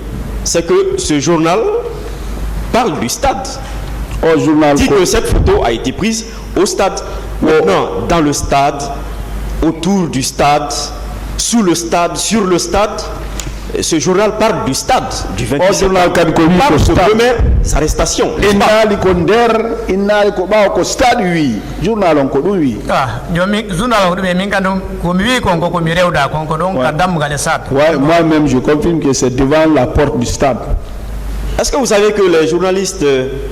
c'est que ce journal parle du stade. Au journal, dit que cette photo a été prise au stade. Maintenant, dans le stade, autour du stade, sous le stade, sur le stade, ce journal parle du stade, du 28 septembre. Parle de première arrestation. Moi-même, je confirme que c'est devant la porte du stade. Est-ce que vous savez que les journalistes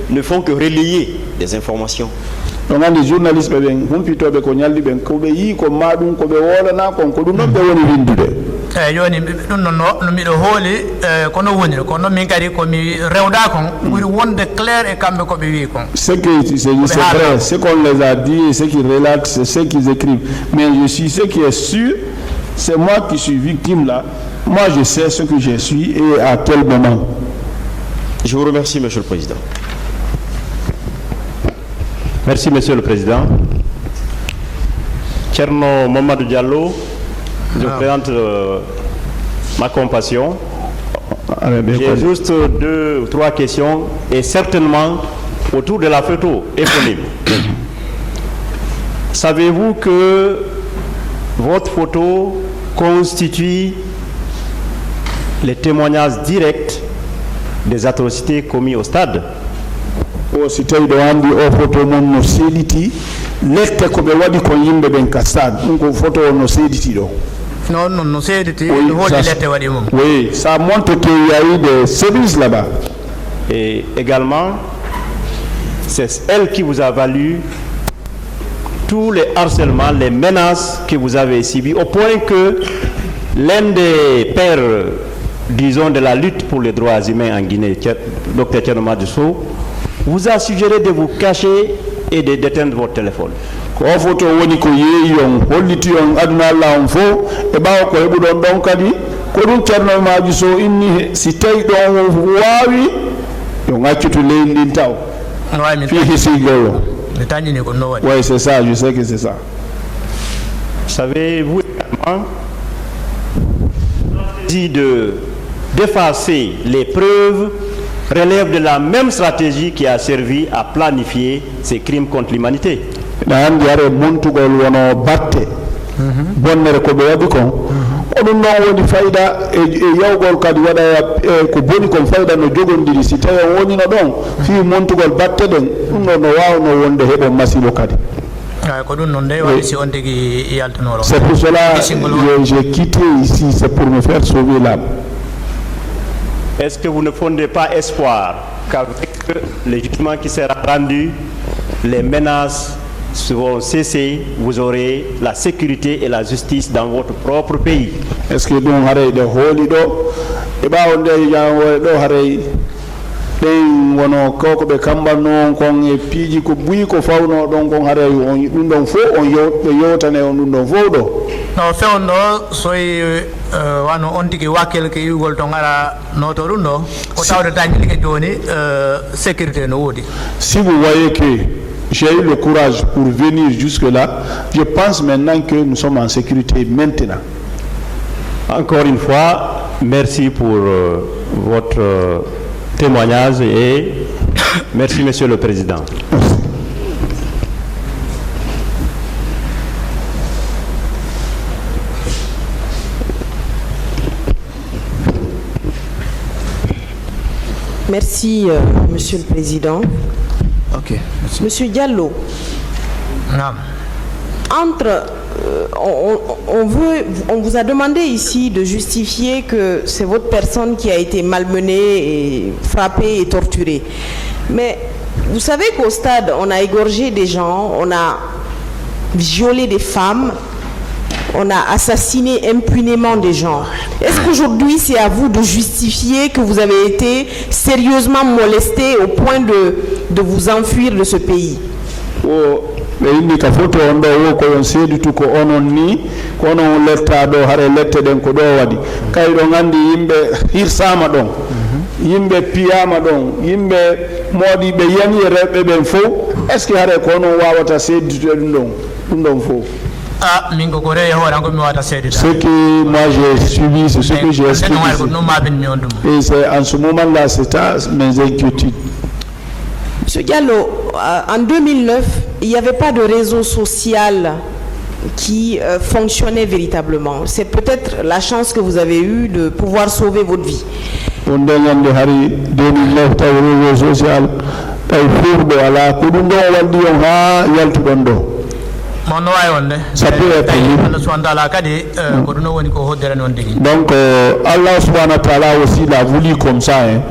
ne font que relayer des informations? Donc les journalistes joni ɗum noon no miɗo hooli kono woniri kono min kadi komi rewda kon ɓuri wonde clair e kamɓe koɓe wi kon. C'est vrai, ce qu'on les a dit et ce qu'ils relatent, c'est ce qu'ils écrivent. Mais je suis ce qui est sûr, c'est moi qui suis victime là. Moi je sais ce que je suis et à quel moment. Je vous remercie, Monsieur le Président. Merci, Monsieur le Président. Tcherno Mamadou Diallo, je présente ma compassion. J'ai juste 2 ou 3 questions et certainement autour de la photo éponyme. Savez-vous que votre photo constitue les témoignages directs des atrocités commises au stade? O si tawi ɗo andi o photo mon no seediti lette ko ɓe waɗi ko yimɓe ɓen ka stade ɗum ko photo o no seediti ɗo. Non, no seediti no holli lette waɗi mum. Oui, ça montre qu'il y a eu des sévices là-bas. Et également, c'est elle qui vous a valu tous les harcèlements, les menaces que vous avez subies, au point que l'un des pères, disons, de la lutte pour les droits humains en Guinée, Dr Thierno Madjissou, vous a suggéré de vous cacher et de déteindre votre téléphone. Ko photo woni ko yeeyi on holliti on aduna Allah on fo e ɓawa ko heɓuɗon ɗon kadi ko ɗum Thierno Madjissou inni si tawi ɗon wawi yo ŋaccutu leydi ndin taw fi hisigol o. Oui, c'est ça, je sais que c'est ça. Savez-vous également d'effacer les preuves relève de la même stratégie qui a servi à planifier ces crimes contre l'humanité. bonnere ko ɓe waɗi kon oɗum noon woni fayida e yawgol kadi waɗa ko boni kon fayida no jogondiri si tawi on wonino ɗon fi montugol batte ɗen ɗum ɗon no wawno wonde heɓon masibo kadi. C'est pour cela que j'ai quitté ici, c'est pour me faire sauver l'âme. Est-ce que vous ne fondez pas espoir qu'avec le jugement qui sera rendu, les menaces seront cessées, vous aurez la sécurité et la justice dans votre propre pays? Est-ce que nous avons des holido et bah on est ɗen wono koko ɓe kambanno kon e piiji ko buyi ko fawno ɗon kon haara ɗum ɗon fof on ɓe yewtane on ɗum ɗon fof ɗo no fewno soyi wano on tigi wakkel ke yugol to ngara noto ɗum ɗo ko tawde dañi ke joni sécurité no woodi. Si vous voyez que j'ai eu le courage pour venir jusque là, je pense maintenant que nous sommes en sécurité maintenant. Encore une fois, merci pour votre témoignage et merci Monsieur le Président. Merci Monsieur le Président. Ok. Merci. Monsieur Diallo. Non. On vous a demandé ici de justifier que c'est votre personne qui a été malmenée, et frappée et torturée. Mais vous savez qu'au stade, on a égorgé des gens, on a violé des femmes, on a assassiné impunément des gens. Est-ce qu'aujourd'hui, c'est à vous de justifier que vous avez été sérieusement molesté au point de vous enfuir de ce pays? ɓe inni ka photo on ɗo wo koyon seeditu ko onon ni ko onon letta ɗo hare lette ɗen ko ɗo waɗi kay ɗo gandi yimɓe hirsama ɗon yimɓe piyama ɗon yimɓe moɗi ɓe yani e rewɓe ɓen fof est ce que hare ko onon wawata seeditude ɗum ɗon fof. Ah, mingo kore yaho rango mi wata sedi. Ce que moi j'ai suivi, c'est ce que j'ai expliqué. Et c'est en ce moment-là, c'est mes inquiétudes. Monsieur Diallo, en 2009, il n'y avait pas de réseau social qui fonctionnait véritablement. C'est peut-être la chance que vous avez eue de pouvoir sauver votre vie. En 2009, il y avait un réseau social. Ça peut être. Donc Allah subhanahu wa ta'ala aussi l'a voulu comme ça. Hein.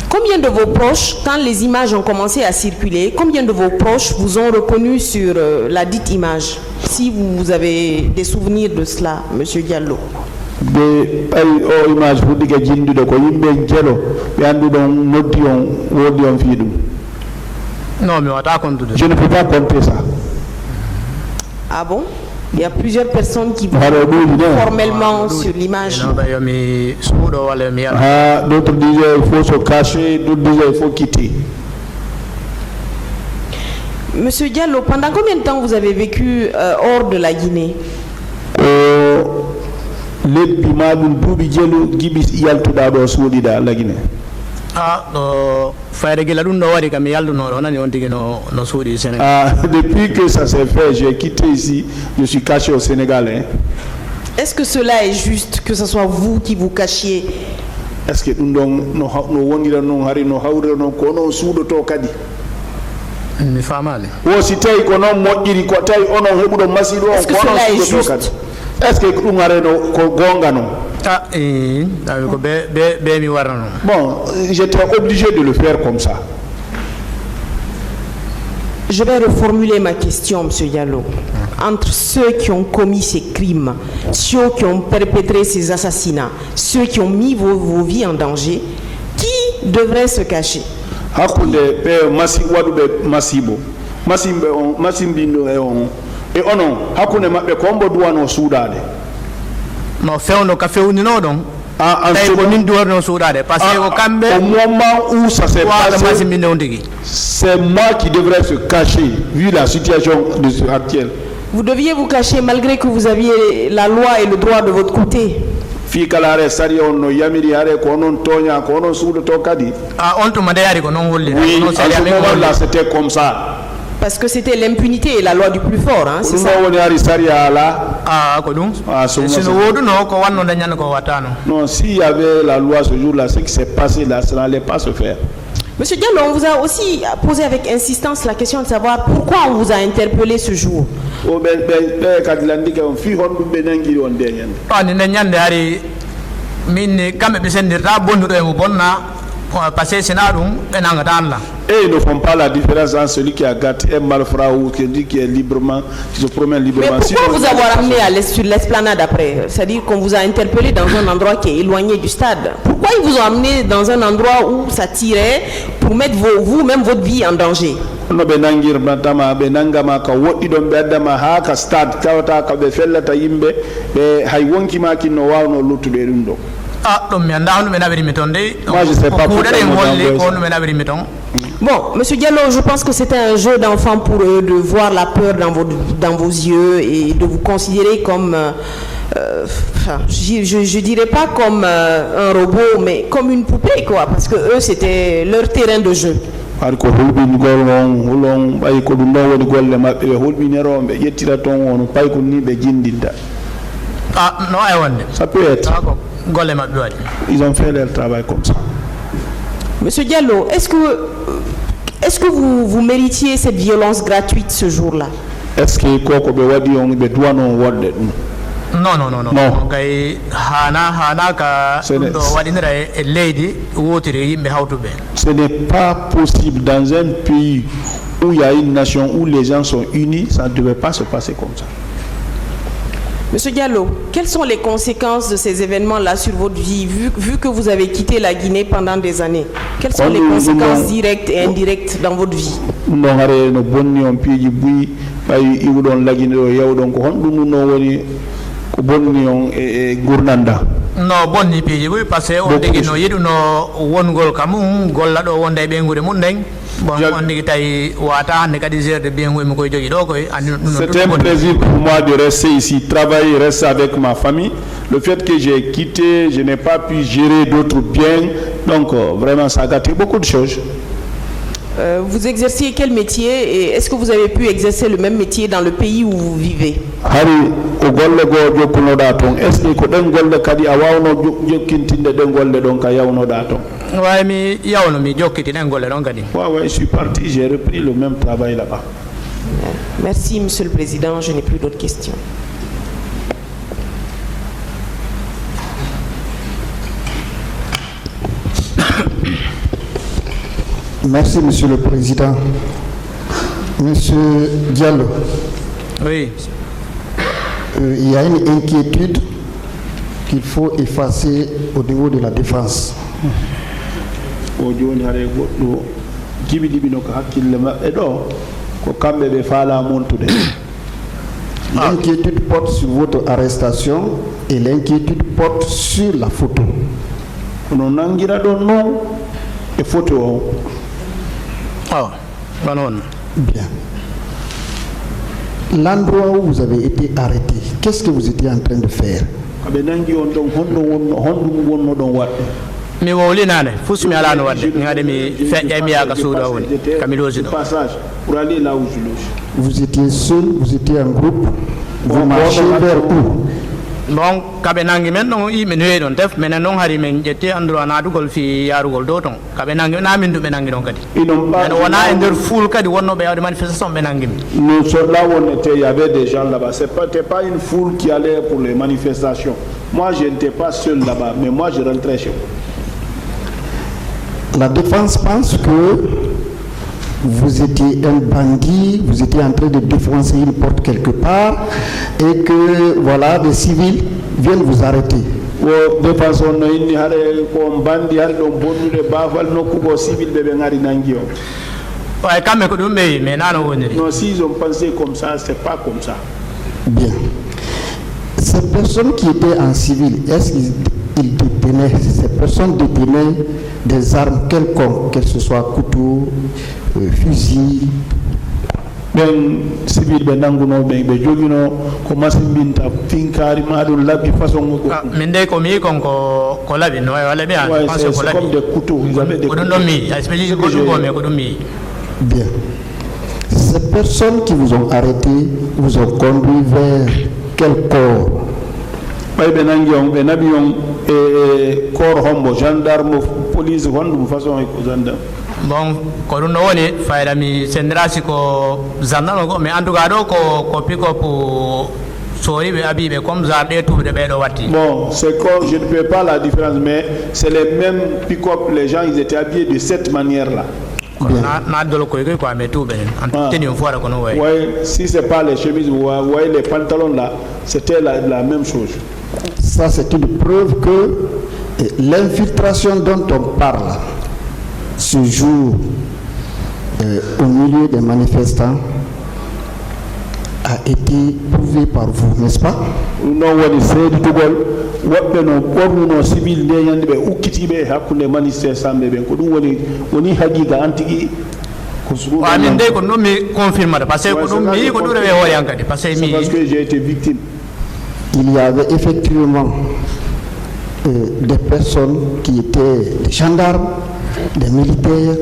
Combien de vos proches, quand les images ont commencé à circuler, combien de vos proches vous ont reconnu sur la dite image? Si vous avez des souvenirs de cela, Monsieur Diallo. Non, mais je ne peux pas compter ça. Ah bon? Il y a plusieurs personnes qui vont formellement sur l'image. D'autres disaient il faut se cacher, d'autres disaient il faut quitter. Monsieur Diallo, pendant combien de temps vous avez vécu hors de la Guinée? Depuis que ça s'est fait, j'ai quitté ici, je suis caché au Sénégal. Hein. Est-ce que cela est juste que ce soit vous qui vous cachiez? Est-ce que cela est juste? Est-ce que bon, j'étais obligé de le faire comme ça. Je vais reformuler ma question, Monsieur Diallo. Entre ceux qui ont commis ces crimes, ceux qui ont perpétré ces assassinats, ceux qui ont mis vos vies en danger, qui devrait se cacher? Et onon hakune mabbe ko ombo duwano suudade no fewno ka fewnino don parce que au moment où ça s'est passé c'est moi qui devrais se cacher vu la situation actuelle. Vous deviez vous cacher malgré que vous aviez la loi et le droit de votre côté. Fi kalare sari onno yamiri hare ko onon tonya ko onon suudo to kadi on to madayari ko non holli non là c'était comme ça. Parce que c'était l'impunité et la loi du plus fort, hein, c'est ça? Non, s'il y avait la loi ce jour-là, ce qui s'est passé là, ça n'allait pas se faire. Monsieur Diallo, on vous a aussi posé avec insistance la question de savoir pourquoi on vous a interpellé ce jour. Et ils ne font pas la différence entre celui qui a gâté un malfrat ou celui qui est librement, qui se promène librement. Mais pourquoi vous avoir amené sur l'esplanade après? C'est-à-dire qu'on vous a interpellé dans un endroit qui est éloigné du stade. Pourquoi ils vous ont amené dans un endroit où ça tirait pour mettre vous-même votre vie en danger? Moi je sais pas pourquoi. Bon, Monsieur Diallo, je pense que c'était un jeu d'enfant pour eux de voir la peur dans vos yeux et de vous considérer comme, je dirais pas comme un robot, mais comme une poupée, quoi, parce que eux, c'était leur terrain de jeu. Ça peut être. Ils ont fait leur travail comme ça. Monsieur Diallo, est-ce que vous méritiez cette violence gratuite ce jour-là? Est-ce que ce n'est pas possible dans un pays où il y a une nation où les gens sont unis, ça ne devait pas se passer comme ça. Monsieur Diallo, quelles sont les conséquences de ces événements-là sur votre vie, vu que vous avez quitté la Guinée pendant des années? Quelles sont les conséquences directes et indirectes dans votre vie? ɓay iwɗon laguineɗo yewɗon ko honɗum no woni ko bonni on e gurnanda. No bonni piiji ɓuy par ce que on tigi no yiɗuno wongol ka mum golla ɗo wonde e ɓeygude mum ndeng bon on tigi tawi wata hande kadi gerde bien mi koye jogui ɗo koye andi c'est un plaisir pour moi de rester ici, travailler, rester avec ma famille. Le fait que j'ai quitté, je n'ai pas pu gérer d'autres biens, donc vraiment ça a gâté beaucoup de choses. Vous exerciez quel métier et est-ce que vous avez pu exercer le même métier dans le pays où vous vivez? Hari o golle go jokkunoɗa toon est ce que ko ɗen golle kadi a wawno jokkintinde ɗen golle ɗon ka yawnoɗa toon? way mi yawno mi jokkiti ɗen golle ɗon kadi. Ouais, je suis parti, j'ai repris le même travail là-bas. Merci Monsieur le Président, je n'ai plus d'autres questions. Merci, Monsieur le Président. Monsieur Diallo. Oui. Il y a une inquiétude qu'il faut effacer au niveau de la défense. L'inquiétude porte sur votre arrestation et l'inquiétude porte sur la photo. Bien. L'endroit où vous avez été arrêté, qu'est-ce que vous étiez en train de faire? Vous étiez seul, vous étiez en groupe, vous marchez vers où? Bon kabe nangi men no i men hedon def men non hari men jette andro anadugol fi yarugol do ton kabe nangi na min du men nangi don kadi men wona e der foule kadi wonno be yawde manifestation men nangi. Nous sommes là où on était, il y avait des gens là-bas, c'était pas une foule qui allait pour les manifestations. Moi je n'étais pas seul là-bas, mais moi je rentrais chez vous. La défense pense que vous étiez un bandit, vous étiez en train de défoncer une porte quelque part et que voilà, des civils viennent vous arrêter. Non, s'ils ont pensé comme ça, c'est pas comme ça. Bien. Ces personnes qui étaient en civil, est-ce qu'ils détenaient, ces personnes détenaient des armes quelconques, que ce soit couteau, fusil? Ben civil ben nanguno be jogino ko masimbinta finkari maɗum labbi façon min de ko mi kon ko labi no wala bien c'est comme des couteaux, vous avez des couteaux. Bien. Ces personnes qui vous ont arrêté vous ont conduit vers quel corps? Ben nabi on corps hombo gendarme police hondu façon ko gendarme. Bon ko ɗum ɗo woni fayda mi sendirasi ko gendarme ko mais en tout cas ɗo ko pick-up soriɓe abiɓe comme genre ɗe tuɓe ɓeɗo watti. Bon c'est comme je ne fais pas la différence mais c'est les mêmes pick-up, les gens ils étaient habillés de cette manière là. Si c'est pas les chemises, vous voyez les pantalons là, c'était la même chose. Ça c'est une preuve que l'infiltration dont on parle se joue au milieu des manifestants a été prouvé par vous, n'est-ce pas? Non, woɓɓe no ɓornuno civil nde yande ɓe ukkitiɓe hakkude manifestant ɓe ɓen ko ɗum woni haqiqa an tigui min de ko ɗum mi confirmata par ce que ko ɗum mi ko ɗum rewe hoore an kadi par ce que parce que j'ai été victime. Il y avait effectivement des personnes qui étaient des gendarmes, des militaires,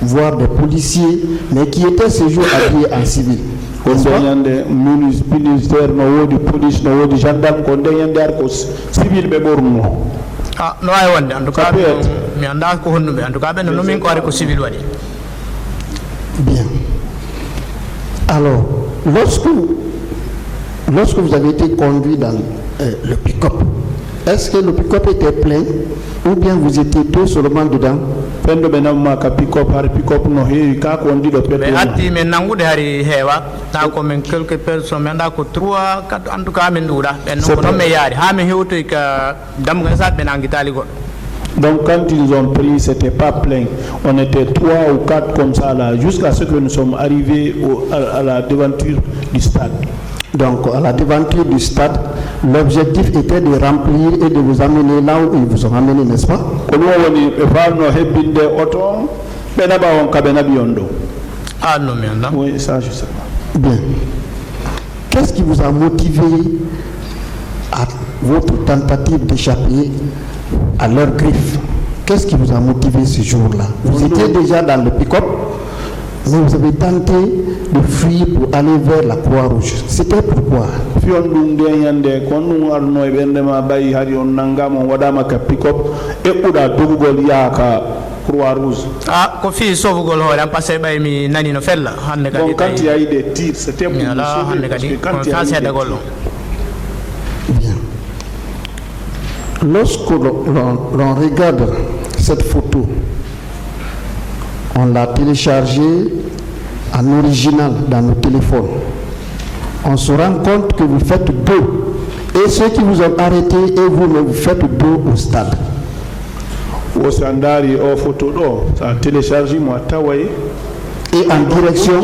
voire des policiers, mais qui étaient ce jour habillés en civil. Ministère no wodi police no wodi gendarme ko nde yande ar ko civil be borno no ay wonde en tout cas mi anda ko honnuɓe en tout cas ɓen no min ko ari ko civil waɗi. Bien. Alors lorsque vous avez été conduit dans le pick-up, est-ce que le pick-up était plein ou bien vous étiez deux seulement dedans? Pendo benamma ka pick-up har pick-up no heewi ka ko ndi do pepe atti men nangude hari heewa ta ko men quelques personnes men da ko 3 4 en tout cas men ɗuuɗa ɓen ko noon me yaari ha min hewtoy ka damgal sat ɓe nanguitali goɗɗo. Donc quand ils ont pris, c'était pas plein. On était 3 ou 4 comme ça là, jusqu'à ce que nous sommes arrivés à la devanture du stade. Donc à la devanture du stade, l'objectif était de remplir et de vous amener là où ils vous ont amené, n'est-ce pas? Ah non, mais non. Oui, ça je sais pas. Bien. Qu'est-ce qui vous a motivé à votre tentative d'échapper à leur griffe? Qu'est-ce qui vous a motivé ce jour-là? Vous étiez déjà dans le pick-up, mais vous avez tenté de fuir pour aller vers la Croix-Rouge. C'était pourquoi? Ah, ko fi sovugol ho ran passé bay mi nani no fella hande kadi quand il y a eu des tirs, c'était pour nous sauver, parce que quand il y a eu des tirs. Bien. Lorsque l'on regarde cette photo, on l'a téléchargée en original dans nos téléphones. On se rend compte que vous faites dos. Et ceux qui vous ont arrêté et vous faites dos au stade. Au standard, au photo, ça a téléchargé moi, Tawaï. Et en direction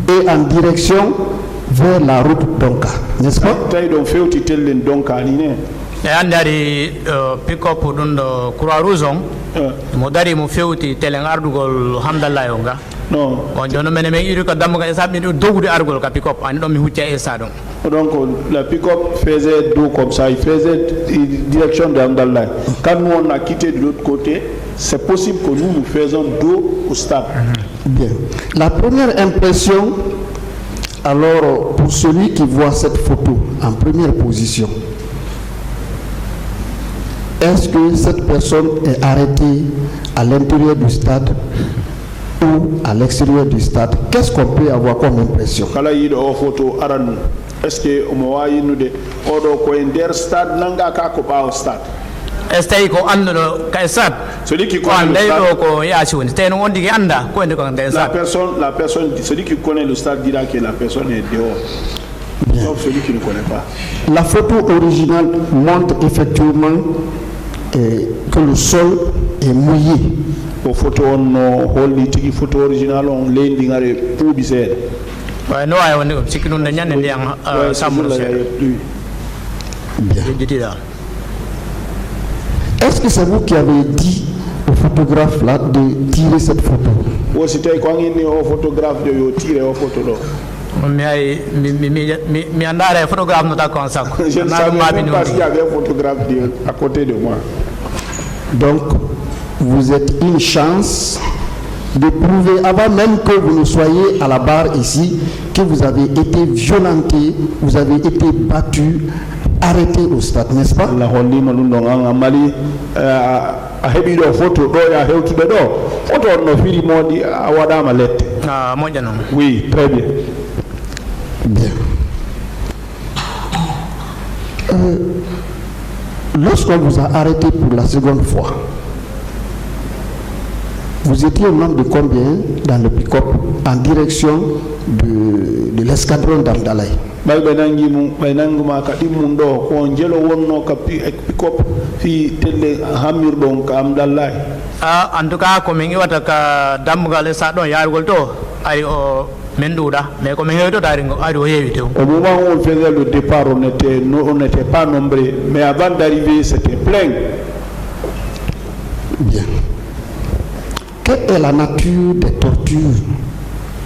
et en direction vers la route Donka, n'est-ce pas? e andari pick-up ɗum ɗo croix rouge on mo dari mo fewti telen ardugol hamdallah o ga non on jono menen min iri ko dammuga e sabmi ɗum doggude ardugol ka pick-up ani ɗon mi hucca e sa ɗon. Donc la pick-up faisait dos comme ça, il faisait direction de Hamdallah. Quand nous on a quitté de l'autre côté, c'est possible que nous faisons dos au stade. Bien. La première impression, alors pour celui qui voit cette photo en première position, est-ce que cette personne est arrêtée à l'intérieur du stade ou à l'extérieur du stade? Qu'est-ce qu'on peut avoir comme impression? Est-ce que nous de stade nanga ka ko ba stade? Est-ce ko anduɗo kay stade celui qui connaît le stade ko yaasi woni tawi on digi anda ko ende ko nder stade. La personne celui qui connaît le stade dira que la personne est dehors. Bien. Sauf celui qui ne connaît pas. La photo originale montre effectivement que le sol est mouillé. Au photo on holli tigi photo original on lendi ngare puubi seeda. No ay woni ko sikki ɗum de ñande ndiyam sammuɗo seeɗa. Bien. Est-ce que c'est vous qui avez dit au photographe là de tirer cette photo? Aussi tay ko ngini au photographe de yo tirer au photo do. Mi andare photographe no ta kon sakko. Je ne savais même pas qu'il y avait un photographe à côté de moi. Donc vous êtes une chance de prouver avant même que vous ne soyez à la barre ici que vous avez été violenté, vous avez été battu, arrêté au stade, n'est-ce pas? Oui, très bien. Bien. Lorsqu'on vous a arrêté pour la seconde fois, vous étiez au nombre de combien dans le pick-up en direction de l'escadron d'Hamdallah? En tout cas, comme il y a dammugal sa ɗon yargol to ari o men ɗuuɗa mais comme hewto dari ari o heewi tew. Au moment où on faisait le départ, on n'était pas nombreux, mais avant d'arriver, c'était plein. Bien. Quelle est la nature des tortures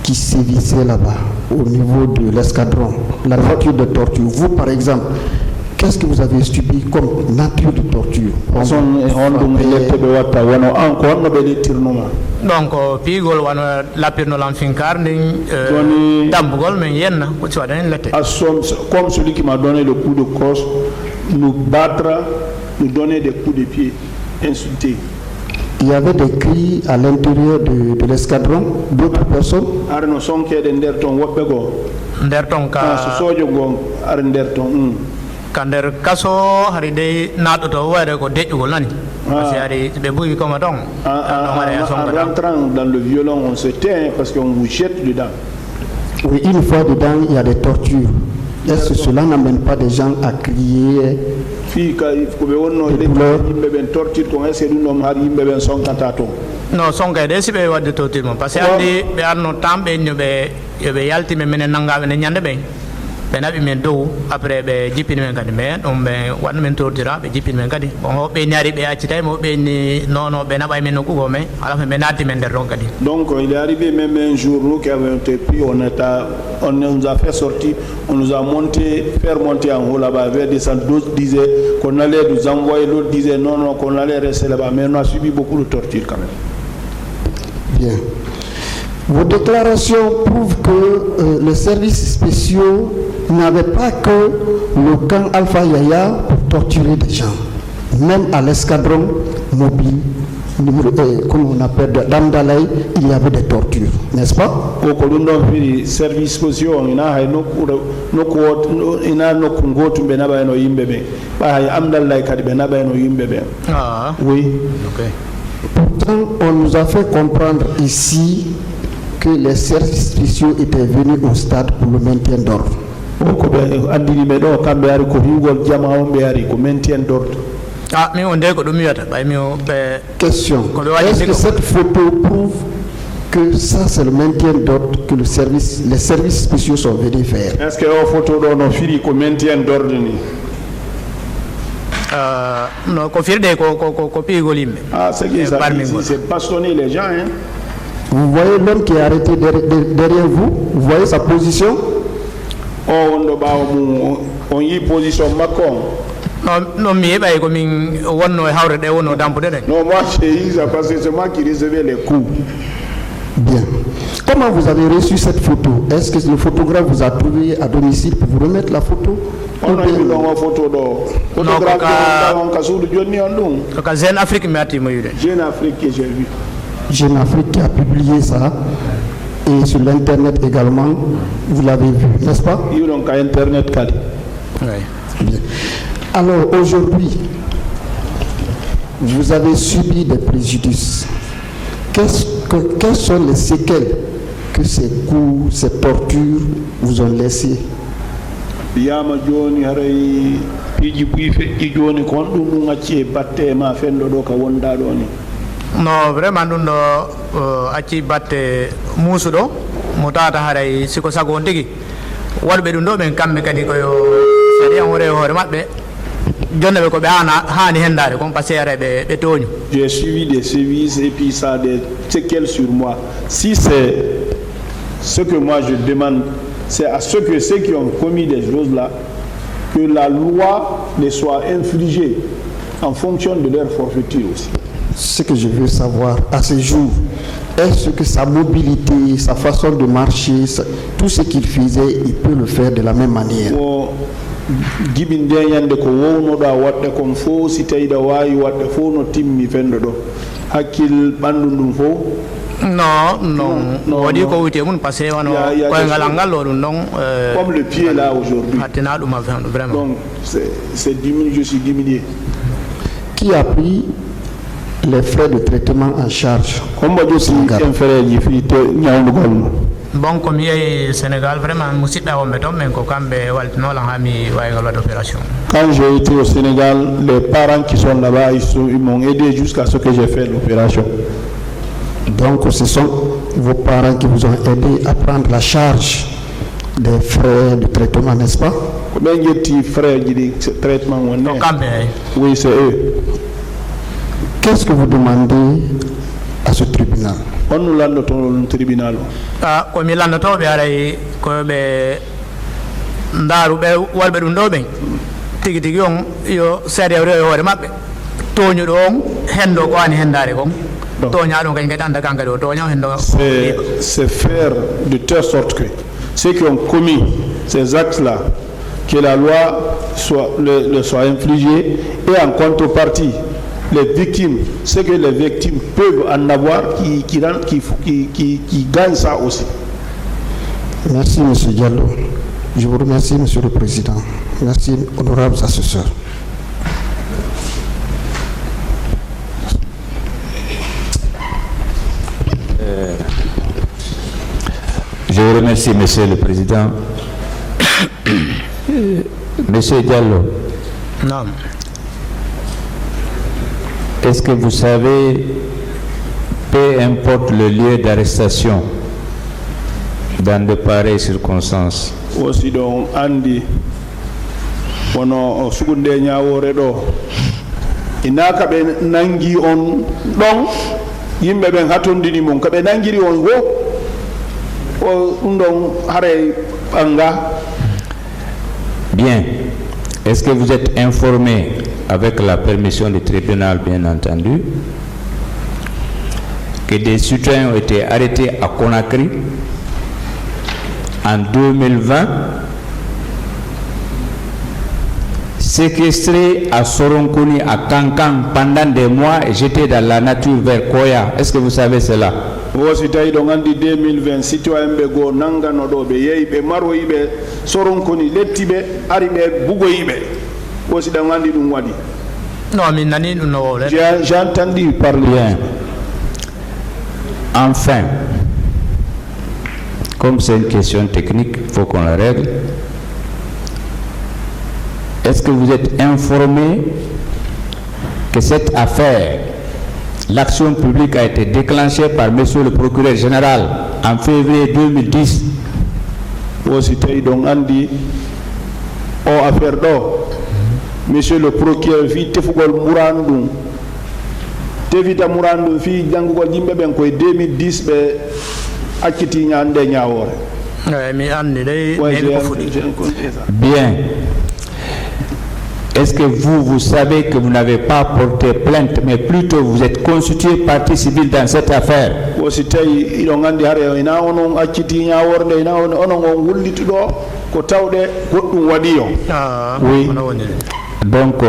qui sévissaient là-bas au niveau de l'escadron? La nature de torture. Vous, par exemple, qu'est-ce que vous avez subi comme nature de torture? Donc pigol wano lapirno lamfinkar ndin dambugol men yenna ko ci wadan lette. Comme celui qui m'a donné le coup de crosse, nous battre, nous donner des coups de pied, insulter. Il y avait des cris à l'intérieur de l'escadron d'autres personnes. Kander kaso hari de naɗo to wayre ko deƴƴugol nani parce que hari ɓe ɓuyi koma ɗon en rentrant dans le violon on se tait parce qu'on vous jette dedans. Oui, une fois dedans il y a des tortures. Est-ce que cela n'amène pas des gens à crier? No songa de sibe wadde totir mo parce que andi be arno tambe nyobe yobe yalti me menen nangabe ne nyande be nabi men dow après be jipini men kadi mais dum be wadno men tortira be jipini men kadi bon ho be nyari be accitay mo be ni non be nabay men ko mais ala fe men nati men der kadi. Donc il est arrivé même un jour nous qui avons été pris, on nous a fait sortir, on nous a fait monter en haut là-bas, vers descendre. D'autres disaient qu'on allait nous envoyer, l'autre disait non, qu'on allait rester là-bas, mais on a subi beaucoup de torture quand même. Bien. Vos déclarations prouvent que les services spéciaux n'avaient pas que le camp Alpha Yaya pour torturer des gens. Même à l'escadron mobile, comme on appelle d'Amdalaï, il y avait des tortures, n'est-ce pas? Les services spéciaux, il y a oui. Pourtant, on nous a fait comprendre ici que les services spéciaux étaient venus au stade pour le maintien d'ordre. Question. Est-ce que cette photo prouve que ça c'est le maintien d'ordre que les services spéciaux sont venus faire? Est-ce que la photo donne le maintien d'ordre? Non, c'est passionner les gens. Hein? Vous voyez l'homme qui est arrêté derrière vous? Vous voyez sa position? On y position Macron. Non, moi c'est moi qui recevais les coups. Bien. Comment vous avez reçu cette photo? Est-ce que le photographe vous a trouvé à domicile pour vous remettre la photo? On a eu une photo d'or. Jeune Afrique, Jeune Afrique que j'ai vu. Jeune Afrique qui a publié ça. Et sur l'internet également, vous l'avez vu, n'est-ce pas? Il y a internet. Oui. Bien. Alors aujourd'hui, vous avez subi des préjudices. Quelles sont les séquelles que ces coups, ces tortures vous ont laissées? No vraiment ɗum ɗo acci batte muusuɗo mo tawata haray siko sago on tigi waɗɓe ɗum ɗo ɓen kamɓe kadi koyo sariya wore hoore maɓɓe jonne ɓe ko ɓe hani hendade kon par ce que ara ɓe toñu. J'ai suivi des sévices et puis ça a des séquelles sur moi. Si c'est ce que moi je demande, c'est à ceux qui ont commis des choses là que la loi les soit infligée en fonction de leur forfaiture aussi. Ce que je veux savoir à ce jour, est-ce que sa mobilité, sa façon de marcher, tout ce qu'il faisait, il peut le faire de la même manière? Non, on dit qu'on était mun passé comme le pied là aujourd'hui. Donc c'est diminué, je suis diminué. Qui a pris les frais de traitement en charge? Bon, comme il y a Sénégal, vraiment, opération. Quand j'ai été au Sénégal, les parents qui sont là-bas, ils m'ont aidé jusqu'à ce que j'ai fait l'opération. Donc, ce sont vos parents qui vous ont aidé à prendre la charge des frais de traitement, n'est-ce pas? Combien y a-t-il frais de traitement? Oui, c'est eux. Qu'est-ce que vous demandez à ce tribunal? On nous l'a noté au tribunal. Comme il l'a noté, comme ndaru be walbe dum do ben tigi tigi on yo sede rew hore mabbe toñu do on hendo ko ani hendare ko toña do kany gadan da kanka do toña hendo. C'est faire de telle sorte que ceux qui ont commis ces actes-là, que la loi soit infligée, et en contrepartie les victimes, ce que les victimes peuvent en avoir, qui gagnent ça aussi. Merci, M. Diallo. Je vous remercie, M. le Président. Merci, honorables assesseurs. Je vous remercie, Monsieur le Président. Monsieur Diallo. Non. Est-ce que vous savez, peu importe le lieu d'arrestation, dans de pareilles circonstances, aussi donc andi wono sugunde ñawore ɗo ina kaɓe nangi on ɗon yimɓe ɓen hatondini mum kaɓe nangiri on wo o ɗum ɗon haare ɓanga. Bien. Est-ce que vous êtes informé, avec la permission du tribunal bien entendu, que des citoyens ont été arrêtés à Conakry en 2020, séquestrés à Soronkoni, à Kankan pendant des mois et jetés dans la nature vers Koya? Est-ce que vous savez cela? wosi tawi ɗo gandi 2020 citoyen ɓe goo nangano ɗo ɓe yeeyi ɓe maroyiɓe Soronkoni lettiɓe ari ɓe bugoyiɓe wosi ɗo gandi ɗum waɗi. Non, min nani ɗum no wowle. J'ai entendu parler. Bien. Enfin, comme c'est une question technique, il faut qu'on la règle. Est-ce que vous êtes informé que cette affaire, l'action publique a été déclenchée par monsieur le procureur général en février 2010? Aussi tawi ɗon andi o affaire ɗo monsieur le procureur fi tefugol murandu ɗum tefita murandu ɗum fi janngugol yimɓe ɓen koye 2010 ɓe acciti ñande ñawore. mi andi dey Bien. Est-ce que vous savez que vous n'avez pas porté plainte, mais plutôt vous êtes constitué partie civile dans cette affaire? Aussi tawi iɗon andi haare ina onon acciti ñaworde ina onon on wulliti ɗo ko tawɗe goɗɗum waɗi o. Oui. Donc,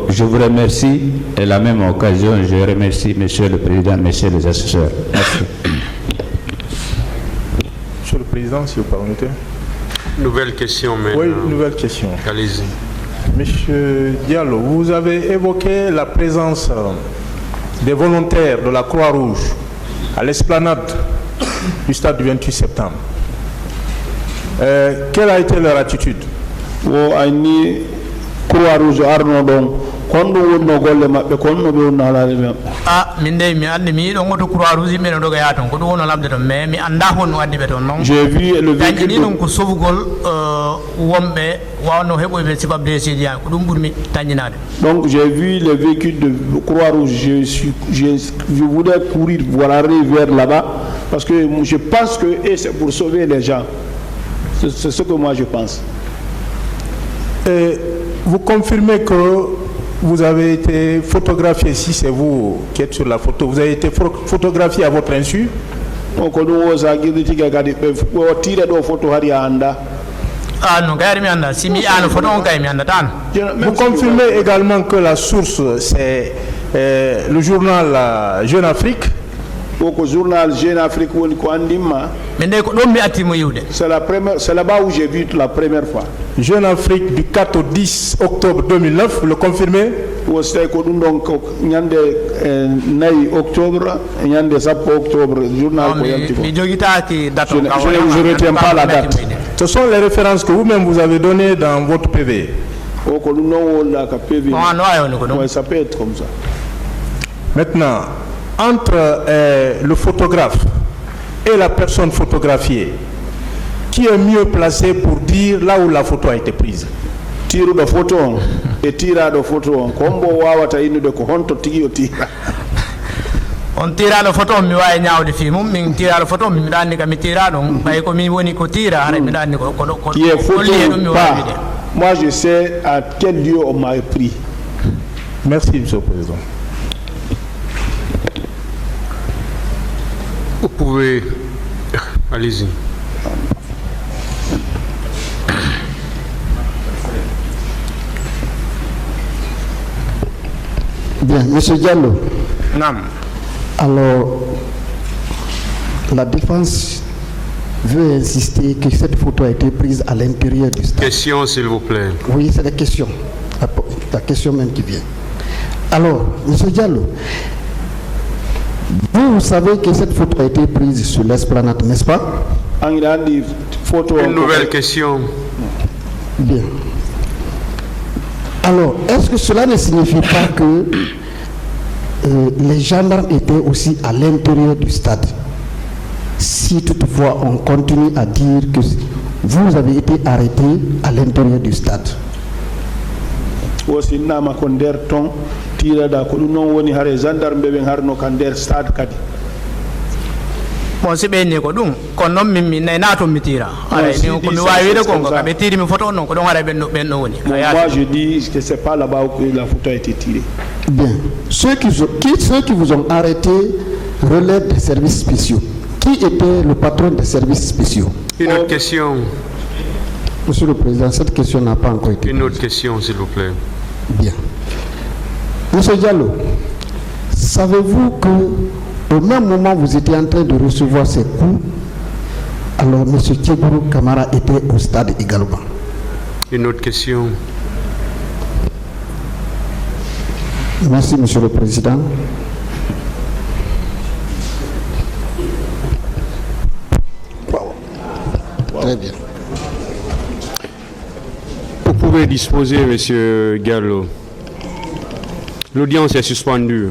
je vous remercie. Et à la même occasion, je remercie Monsieur le Président, Messieurs les assesseurs. Merci. Monsieur le Président, si vous permettez. Nouvelle question maintenant. Oui, nouvelle question. Allez-y. Monsieur Diallo, vous avez évoqué la présence des volontaires de la Croix-Rouge à l'esplanade du stade du 28 septembre. Quelle a été leur attitude? Croix-Rouge arno ɗon kon ɗum wonno golle maɓɓe kon no ɓe wonno halaade ɓe. min de mi andi mi yiɗo goto Croix Rouge yimɓe no ɗoga yaa toon ko ɗum wonno lamde toon mais mi anda honno addi ɓe toon noon dañƴini ɗum ko sofugol wonɓe wawno heɓoyɓe sibabde seedi han ko ɗum ɓurmi taññinade. Donc j'ai vu le véhicule de Croix-Rouge, je voulais courir pour aller vers là-bas parce que je pense que c'est pour sauver les gens. C'est ce que moi je pense. Et vous confirmez que vous avez été photographié, si c'est vous qui êtes sur la photo, vous avez été photographié à votre insu? Vous confirmez également que la source c'est le journal Jeune Afrique? Journal Jeune Afrique, c'est là-bas où j'ai vu la première fois. Jeune Afrique du 4 au 10 octobre 2009, vous le confirmez? octobre, journal. Je ne retiens pas la date. Ce sont les références que vous-même vous avez données dans votre PV. Ça peut être comme ça. Maintenant, entre le photographe et la personne photographiée, qui est mieux placé pour dire là où la photo a été prise? Tiro de photo et tira de photo. Kombo wawata inude ko honto tigi o tira. On tira la photo mi wawi ñawde fi mum min tira la photo mi dandi ka mi tira ɗum ɓay ko min woni ko tira hare mi dandi ko qui est photo ou pas. Moi je sais à quel lieu on m'a pris. Merci Monsieur le Président. Vous pouvez... Allez-y. Bien, Monsieur Diallo. Non. Alors, la défense veut insister que cette photo a été prise à l'intérieur du stade. Question, s'il vous plaît. Oui, c'est la question. La question même qui vient. Alors, Monsieur Diallo, vous savez que cette photo a été prise sur l'esplanade, n'est-ce pas? Une nouvelle question. Bien. Alors, est-ce que cela ne signifie pas que les gendarmes étaient aussi à l'intérieur du stade? Si toutefois on continue à dire que vous avez été arrêté à l'intérieur du stade. Wosi nama ko nder ton tirada ko ɗum noon woni hare gendarme ɓe ɓen harno ka nder stade kadi. Bon si ɓeyni ko ɗum kono noon min nayna toon mi tira aɗa ni ko mi wawi wiide konko kaɓe tiri mi photo noon ko ɗon haɗa ɓen ɗo woni. Moi je dis que c'est pas là-bas que la photo a été tirée. Bien. Ceux qui vous ont arrêté relèvent des services spéciaux. Qui était le patron des services spéciaux? Une autre question. Monsieur le Président, cette question n'a pas encore été. Une autre question, s'il vous plaît. Bien. Monsieur Diallo, savez-vous que au même moment où vous étiez en train de recevoir ces coups, alors monsieur Tchegourou Kamara était au stade également? Une autre question. Merci, Monsieur le Président. Très bien. Vous pouvez disposer, Monsieur Gallo. L'audience est suspendue.